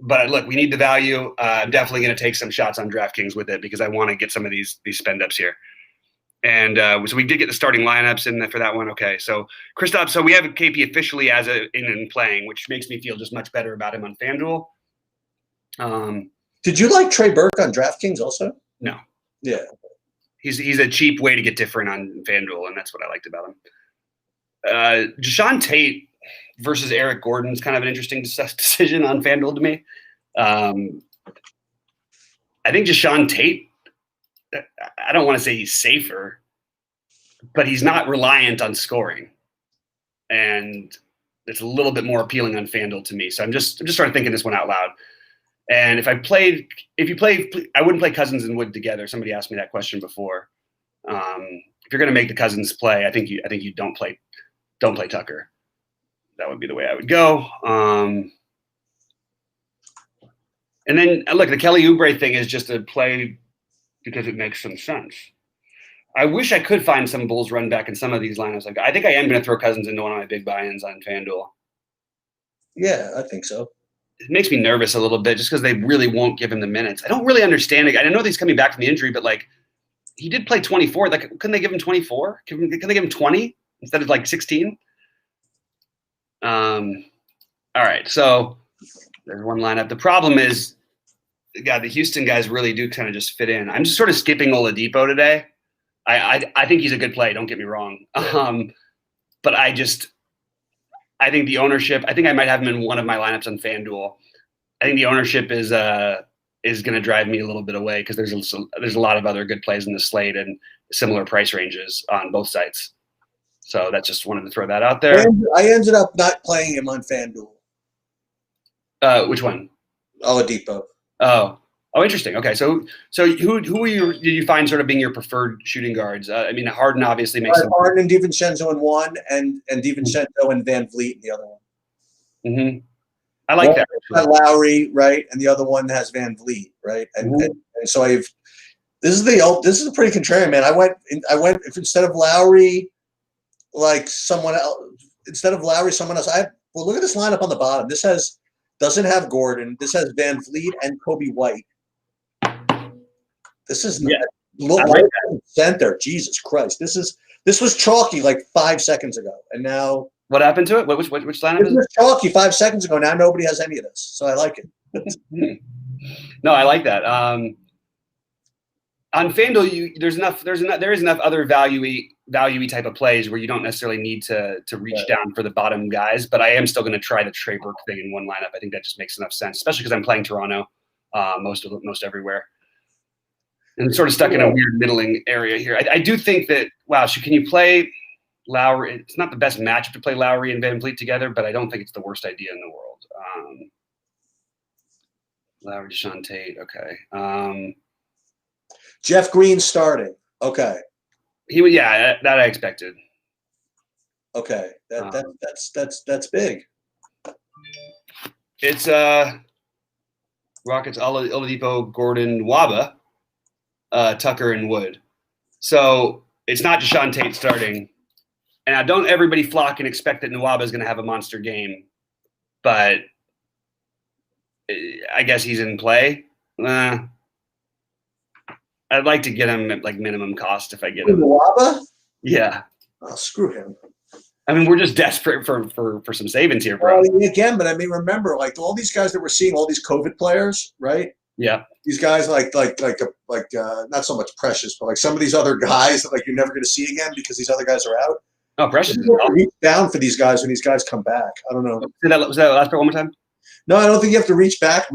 Speaker 2: but look, we need the value. I'm definitely going to take some shots on DraftKings with it because I want to get some of these spend ups here. And so we did get the starting lineups in for that one. Okay, so Kristaps, so we have KP officially as in playing, which makes me feel just much better about him on FanDuel.
Speaker 1: Did you like Trey Burke on DraftKings also?
Speaker 2: No.
Speaker 1: Yeah.
Speaker 2: He's a cheap way to get different on FanDuel, and that's what I liked about him. Deshaun Tate versus Eric Gordon is kind of an interesting decision on FanDuel to me. I think Deshaun Tate, I don't want to say he's safer, but he's not reliant on scoring. And it's a little bit more appealing on FanDuel to me. So I'm just sort of thinking this one out loud. And if you play, I wouldn't play Cousins and Wood together. Somebody asked me that question before. If you're going to make the Cousins play, I think you don't play Tucker. That would be the way I would go. And then look, the Kelly Oubre thing is just a play because it makes some sense. I wish I could find some Bulls run back in some of these lineups. I think I am going to throw Cousins into one of my big buy-ins on FanDuel.
Speaker 1: Yeah, I think so.
Speaker 2: It makes me nervous a little bit just because they really won't give him the minutes. I don't really understand it. I know that he's coming back from the injury, but he did play 24. Couldn't they give him 24? Can they give him 20 instead of 16? All right, so there's one lineup. The problem is, the Houston guys really do kind of just fit in. I'm just sort of skipping Oladipo today. I think he's a good play. Don't get me wrong. But I think the ownership. I think I might have him in one of my lineups on FanDuel. I think the ownership is going to drive me a little bit away because there's a lot of other good plays in the slate and similar price ranges on both sites. So that's just wanted to throw that out there.
Speaker 1: I ended up not playing him on FanDuel.
Speaker 2: Which one?
Speaker 1: Oladipo.
Speaker 2: Oh, interesting. Okay, so who did you find sort of being your preferred shooting guards? Harden obviously makes sense.
Speaker 1: Harden and DiVincenzo in one, and DiVincenzo and Van Vliet in the other one.
Speaker 2: Mm-hmm. I like that.
Speaker 1: Lowry, right, and the other one has Van Vliet, right, and so this is a pretty contrarian, man. I went if instead of Lowry, someone else. Look at this lineup on the bottom. This doesn't have Gordon. This has Van Vliet and Kobe White. This is center. Jesus Christ. This was chalky 5 seconds ago, and now
Speaker 2: what happened to it? Which lineup?
Speaker 1: It was chalky 5 seconds ago. Now nobody has any of this, so I like it.
Speaker 2: No, I like that. On FanDuel, there is enough other value-y type of plays where you don't necessarily need to reach down for the bottom guys. But I am still going to try the Trey Burke thing in one lineup. I think that just makes enough sense, especially because I'm playing Toronto most everywhere. And sort of stuck in a weird middling area here. I do think that, can you play Lowry? It's not the best matchup to play Lowry and Van Vliet together, but I don't think it's the worst idea in the world. Lowry, Deshaun Tate, okay.
Speaker 1: Jeff Green starting. Okay.
Speaker 2: That I expected.
Speaker 1: Okay. That's big.
Speaker 2: It's Rockets, Oladipo, Gordon, Nwaba, Tucker, and Wood. So it's not Deshaun Tate starting. And I don't everybody flock and expect that Nwaba is going to have a monster game. But I guess he's in play. I I'd like to get him at like minimum cost if I get him.
Speaker 1: Nwaba?
Speaker 2: Yeah.
Speaker 1: Oh, screw him.
Speaker 2: I mean, we're just desperate for some savings here, bro.
Speaker 1: Again, but I mean, remember, like all these guys that we're seeing, all these COVID players, right?
Speaker 2: Yeah.
Speaker 1: These guys like not so much Precious, but like some of these other guys that like you're never going to see again because these other guys are out.
Speaker 2: Oh, Precious.
Speaker 1: Reach down for these guys when these guys come back. I don't know.
Speaker 2: Was that last part one more time?
Speaker 1: No, I don't think you have to reach back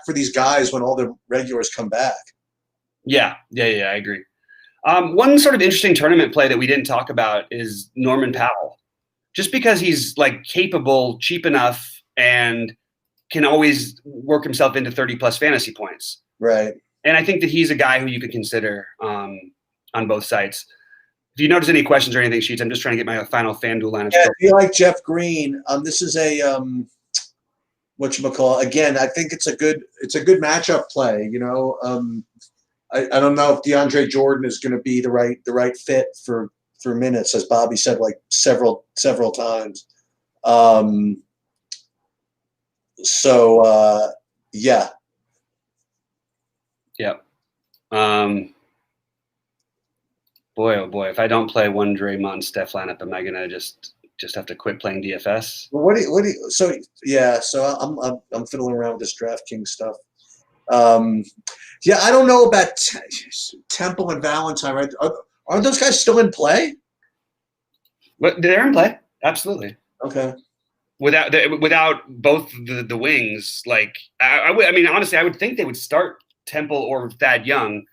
Speaker 1: for these guys when all the regulars come back.
Speaker 2: Yeah, I agree. One sort of interesting tournament play that we didn't talk about is Norman Powell. Just because he's like capable, cheap enough, and can always work himself into 30+ fantasy points.
Speaker 1: Right.
Speaker 2: And I think that he's a guy who you could consider on both sides. If you notice any questions or anything, Sheets, I'm just trying to get my final FanDuel lineup.
Speaker 1: Yeah, if you like Jeff Green, this is a whatchamacallit. Again, I think it's a good matchup play. You know, I don't know if DeAndre Jordan is going to be the right fit for minutes, as Bobby said like several times. Yeah.
Speaker 2: Yep. Boy, oh boy, if I don't play one Draymond Steph lineup, am I gonna just have to quit playing DFS?
Speaker 1: Well, what do you so I'm fiddling around with this DraftKings stuff. Yeah, I don't know about Temple and Valentine, right? Aren't those guys still in play?
Speaker 2: But they're in play, absolutely.
Speaker 1: Okay.
Speaker 2: Without both the wings, like I mean, honestly, I would think they would start Temple or Thad Young,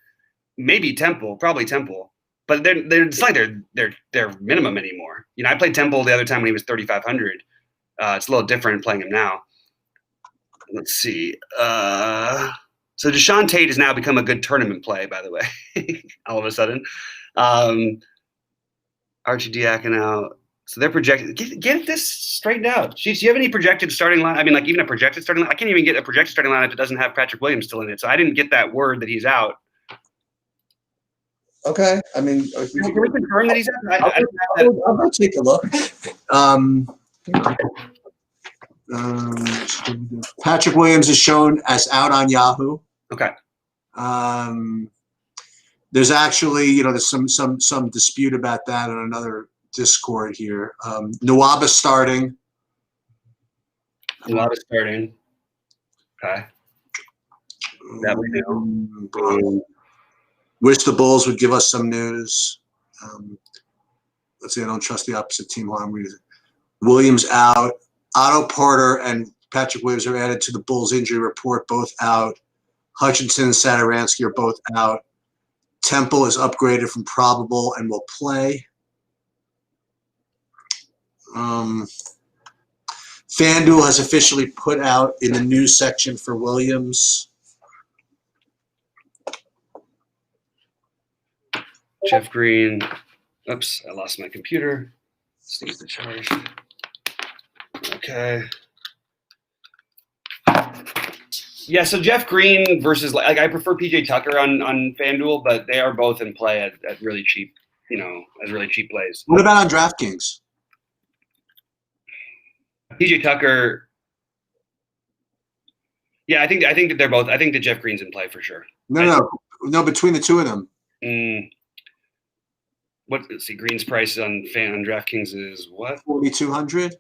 Speaker 2: maybe Temple, probably Temple, but it's like they're minimum anymore. You know, I played Temple the other time when he was 3,500. It's a little different playing him now. Let's see. So Deshaun Tate has now become a good tournament play, by the way. All of a sudden, Archidiakono. So they're projected. Get this straightened out. Do you have any projected starting line? I mean, like even a projected starting line. I can't even get a projected starting line if it doesn't have Patrick Williams still in it. So I didn't get that word that he's out.
Speaker 1: Okay. I mean,
Speaker 2: can we confirm that he's out?
Speaker 1: I'll take a look. Patrick Williams is shown as out on Yahoo.
Speaker 2: Okay.
Speaker 1: There's actually, there's some dispute about that on another Discord here. Nwaba starting.
Speaker 2: Nwaba starting. Okay. That we know.
Speaker 1: Wish the Bulls would give us some news. Let's see, I don't trust the opposite team line. Williams out. Otto Porter and Patrick Williams are added to the Bulls injury report, both out. Hutchinson and Satoransky are both out. Temple is upgraded from probable and will play. FanDuel has officially put out in the news section for Williams.
Speaker 2: Jeff Green. Oops, I lost my computer. Let's use the charge. Okay. Yeah, so Jeff Green versus like I prefer PJ Tucker on FanDuel, but they are both in play at really cheap, as really cheap plays.
Speaker 1: What about on DraftKings?
Speaker 2: PJ Tucker. Yeah, I think that they're both. I think that Jeff Green's in play for sure.
Speaker 1: No, between the two of them.
Speaker 2: Let's see, Green's price on DraftKings is what?
Speaker 1: 4,200. So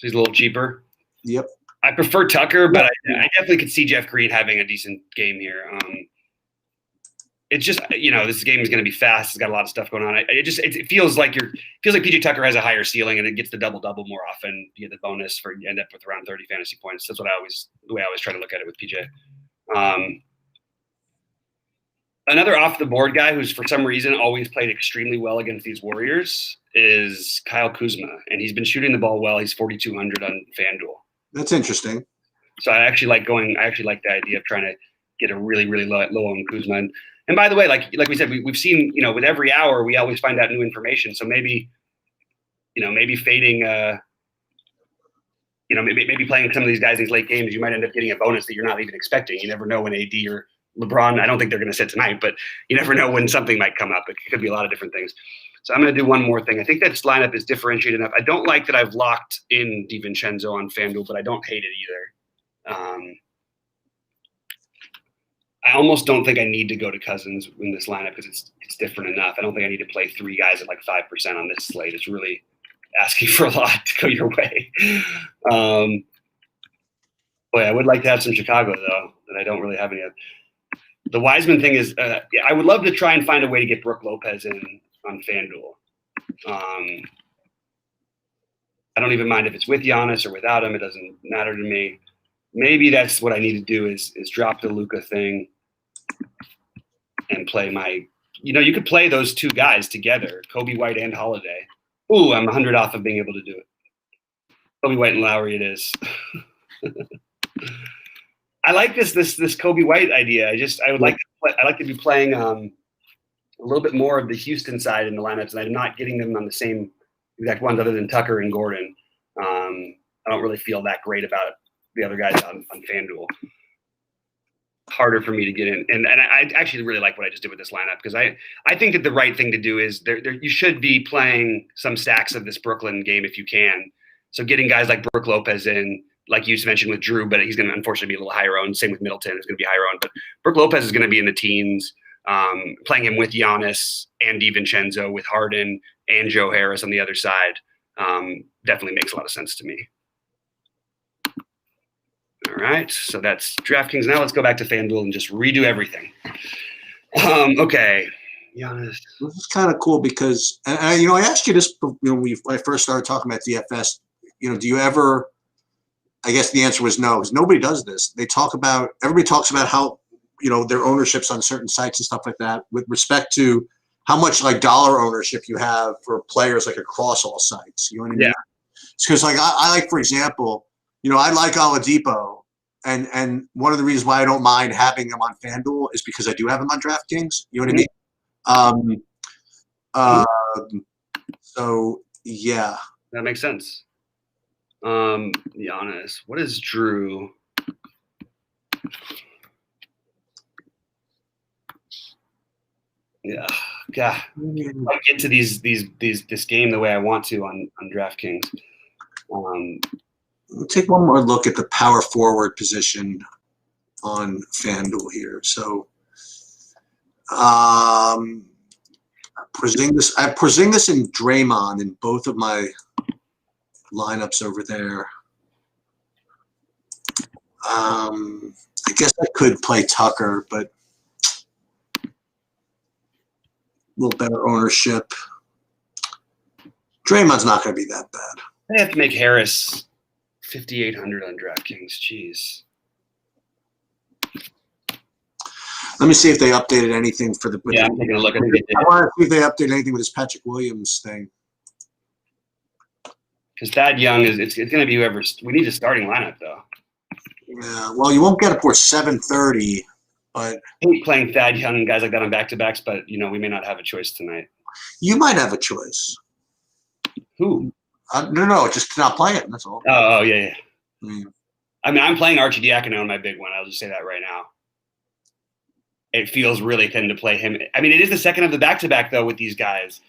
Speaker 2: he's a little cheaper.
Speaker 1: Yep.
Speaker 2: I prefer Tucker, but I definitely could see Jeff Green having a decent game here. It's just this game is going to be fast. It's got a lot of stuff going on. It feels like PJ Tucker has a higher ceiling and it gets the double more often. You get the bonus you end up with around 30 fantasy points. That's the way I always try to look at it with PJ. Another off the board guy who's for some reason always played extremely well against these Warriors is Kyle Kuzma, and he's been shooting the ball well. He's 4,200 on FanDuel.
Speaker 1: That's interesting.
Speaker 2: So I actually like the idea of trying to get a really, really low on Kuzma. And by the way, like we said, we've seen, with every hour, we always find out new information. So maybe fading, maybe playing some of these guys in these late games, you might end up getting a bonus that you're not even expecting. You never know when AD or LeBron, I don't think they're going to sit tonight, but you never know when something might come up. It could be a lot of different things. So I'm going to do one more thing. I think that this lineup is differentiated enough. I don't like that I've locked in DiVincenzo on FanDuel, but I don't hate it either. I almost don't think I need to go to Cousins in this lineup because it's different enough. I don't think I need to play 3 guys at like 5% on this slate. It's really asking for a lot to go your way. Boy, I would like to have some Chicago though, that I don't really have any of. The Wiseman thing is, I would love to try and find a way to get Brook Lopez in on FanDuel. I don't even mind if it's with Giannis or without him. It doesn't matter to me. Maybe that's what I need to do is drop the Luka thing and play my – you could play those 2 guys together, Kobe White and Holiday. Ooh, I'm 100 off of being able to do it. Kobe White and Lowry it is. I like this Kobe White idea. I would like to be playing a little bit more of the Houston side in the lineups, and I'm not getting them on the same exact ones other than Tucker and Gordon. I don't really feel that great about the other guys on FanDuel. Harder for me to get in, and I actually really like what I just did with this lineup because I think that the right thing to do is you should be playing some stacks of this Brooklyn game if you can. So getting guys like Brook Lopez in. Like you mentioned with Drew, but he's going to unfortunately be a little higher owned. Same with Middleton, it's going to be higher owned. But Brook Lopez is going to be in the teens. Playing him with Giannis and DiVincenzo, with Harden and Joe Harris on the other side, definitely makes a lot of sense to me. All right, so that's DraftKings. Now let's go back to FanDuel and just redo everything. Okay, Giannis.
Speaker 1: This is kind of cool because, and I asked you this, when I first started talking about DFS. Do you ever? I guess the answer was no, because nobody does this. Everybody talks about how, their ownerships on certain sites and stuff like that with respect to how much like dollar ownership you have for players like across all sites. You know what I mean?
Speaker 2: Yeah.
Speaker 1: Because like I like, for example, I like Oladipo, and one of the reasons why I don't mind having him on FanDuel is because I do have him on DraftKings. You know what I mean? So yeah.
Speaker 2: That makes sense. Giannis. What is Drew? Yeah. I get to this game the way I want to on DraftKings.
Speaker 1: We'll take one more look at the power forward position on FanDuel here. So Porzingis, I have Porzingis and Draymond in both of my lineups over there. I guess I could play Tucker, but a little better ownership. Draymond's not going to be that bad.
Speaker 2: I have to make Harris 5,800 on DraftKings. Jeez.
Speaker 1: Let me see if they updated anything for the.
Speaker 2: Yeah, I'm taking a look at it.
Speaker 1: I want to see if they updated anything with this Patrick Williams thing.
Speaker 2: Because Thad Young it's going to be whoever. We need a starting lineup though.
Speaker 1: Yeah, well, you won't get it for 7:30, but
Speaker 2: I hate playing Thad Young and guys like that on back-to-backs, but we may not have a choice tonight.
Speaker 1: You might have a choice.
Speaker 2: Who?
Speaker 1: No, just not play it. That's all.
Speaker 2: Oh yeah.
Speaker 1: Mm.
Speaker 2: I mean, I'm playing Arcidiacono in my big one. I'll just say that right now. It feels really thin to play him. I mean, it is the second of the back-to-back though with these guys.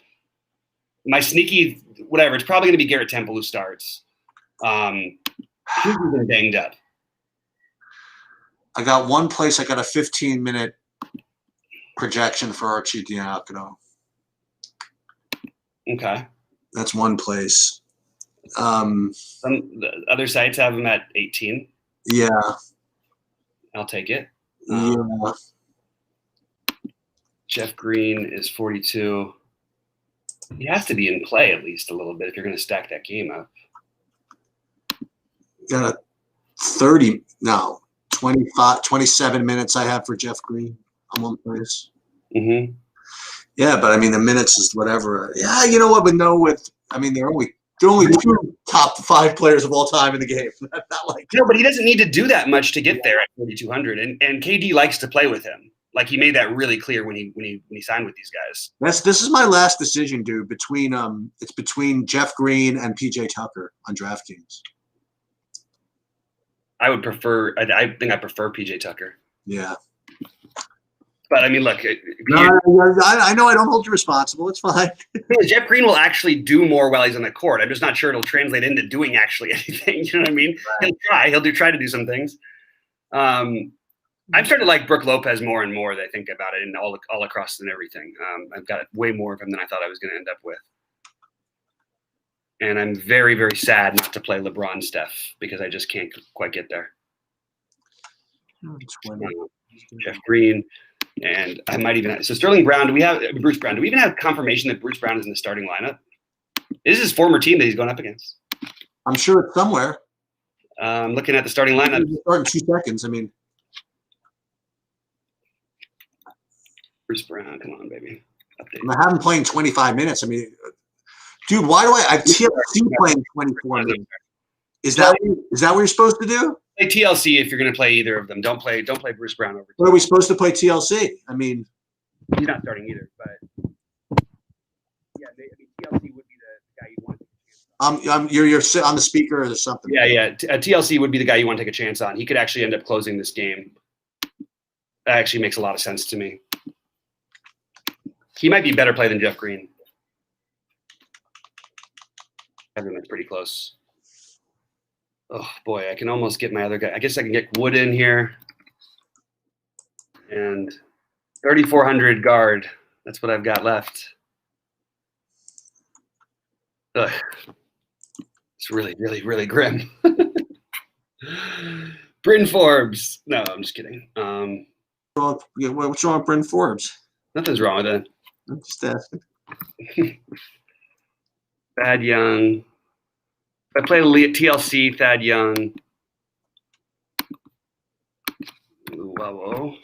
Speaker 2: My sneaky whatever. It's probably going to be Garrett Temple who starts. He's been banged up.
Speaker 1: I got one place. I got a 15-minute projection for Arcidiacono.
Speaker 2: Okay.
Speaker 1: That's one place.
Speaker 2: Some the other sites have him at 18.
Speaker 1: Yeah.
Speaker 2: I'll take it.
Speaker 1: Yeah.
Speaker 2: Jeff Green is 42. He has to be in play at least a little bit if you're going to stack that game up.
Speaker 1: Got a 27 minutes I have for Jeff Green on one place.
Speaker 2: Mm-hmm.
Speaker 1: Yeah, but I mean the minutes is whatever. Yeah, you know what? But there are only 2 top 5 players of all time in the game. Not like
Speaker 2: no, but he doesn't need to do that much to get there at 4,200. And KD likes to play with him. Like he made that really clear when he signed with these guys.
Speaker 1: This is my last decision, dude. It's between Jeff Green and PJ Tucker on DraftKings.
Speaker 2: I think I prefer PJ Tucker.
Speaker 1: Yeah.
Speaker 2: But I mean, look.
Speaker 1: I know I don't hold you responsible. It's fine.
Speaker 2: Jeff Green will actually do more while he's on the court. I'm just not sure it'll translate into doing actually anything. You know what I mean? Right. He'll try to do some things. I'm starting to like Brooke Lopez more and more as I think about it, and all across and everything. I've got way more of him than I thought I was going to end up with. And I'm very, very sad not to play LeBron Steph because I just can't quite get there. Jeff Green, and I might even so Sterling Brown. Do we have Bruce Brown? Do we even have confirmation that Bruce Brown is in the starting lineup? This is his former team that he's going up against.
Speaker 1: I'm sure it's somewhere.
Speaker 2: Looking at the starting lineup.
Speaker 1: Start in 2 seconds. I mean,
Speaker 2: Bruce Brown, come on, baby.
Speaker 1: I have him playing 25 minutes. I mean, dude, why do I have TLC playing 24 minutes? Is that what you're supposed to do?
Speaker 2: Play TLC if you're going to play either of them. Don't play Bruce Brown over.
Speaker 1: What are we supposed to play TLC? I mean,
Speaker 2: he's not starting either, but yeah, TLC would be the guy you want.
Speaker 1: You're on the speaker or something.
Speaker 2: Yeah. TLC would be the guy you want to take a chance on. He could actually end up closing this game. That actually makes a lot of sense to me. He might be better play than Jeff Green. I think that's pretty close. Oh boy, I can almost get my other guy. I guess I can get Wood in here. And 3,400 guard. That's what I've got left. Ugh. It's really, really, really grim. Bryn Forbes. No, I'm just kidding.
Speaker 1: What's wrong with Bryn Forbes?
Speaker 2: Nothing's wrong with it.
Speaker 1: I'm just asking.
Speaker 2: Thad Young. I play TLC, Thad Young. Whoa.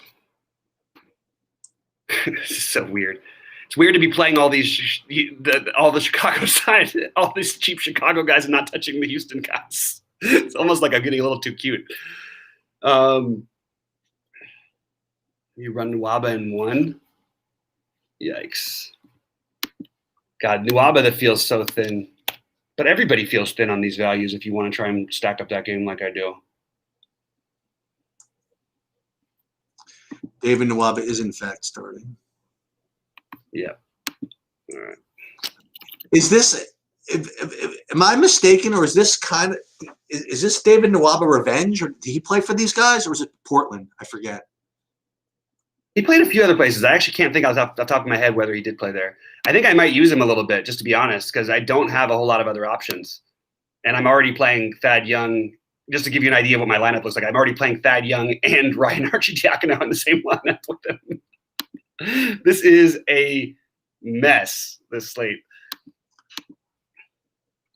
Speaker 2: This is so weird. It's weird to be playing all these, all the Chicago side, all these cheap Chicago guys and not touching the Houston guys. It's almost like I'm getting a little too cute. You run Nwaba in 1. Yikes. God, Nwaba that feels so thin. But everybody feels thin on these values if you want to try and stack up that game like I do.
Speaker 1: David Nwaba is in fact starting.
Speaker 2: Yeah. All right.
Speaker 1: Is this? Am I mistaken, or is this is this David Nwaba revenge, or did he play for these guys, or was it Portland? I forget.
Speaker 2: He played a few other places. I actually can't think off the top of my head whether he did play there. I think I might use him a little bit, just to be honest, because I don't have a whole lot of other options. And I'm already playing Thad Young. Just to give you an idea of what my lineup looks like, I'm already playing Thad Young and Ryan Arcidiacono in the same lineup with him. This is a mess, this slate.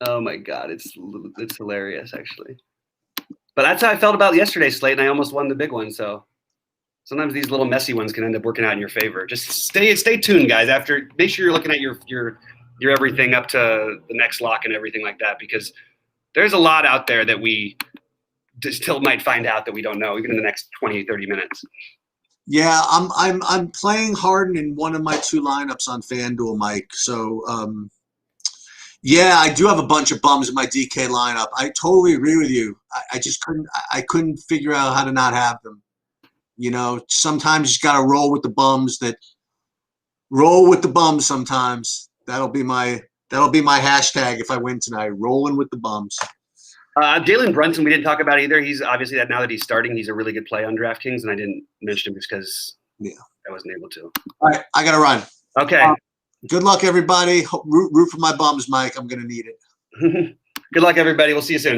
Speaker 2: Oh, my God. It's hilarious, actually. But that's how I felt about yesterday's slate, and I almost won the big one, so – sometimes these little messy ones can end up working out in your favor. Just stay tuned, guys. Make sure you're looking at your everything up to the next lock and everything like that, because there's a lot out there that we still might find out that we don't know, even in the next 20, 30 minutes.
Speaker 1: Yeah, I'm playing Harden in one of my 2 lineups on FanDuel, Mike. So yeah, I do have a bunch of bums in my DK lineup. I totally agree with you. I just couldn't figure out how to not have them. You know, sometimes you just got to roll with the bums. Sometimes that'll be my hashtag if I win tonight. Rolling with the bums.
Speaker 2: Jalen Brunson, we didn't talk about either. He's obviously now that he's starting, he's a really good play on DraftKings, and I didn't mention him just because I wasn't able to.
Speaker 1: All right, I got to run.
Speaker 2: Okay.
Speaker 1: Good luck, everybody. Root for my bums, Mike. I'm gonna need it.
Speaker 2: Good luck, everybody. We'll see you soon.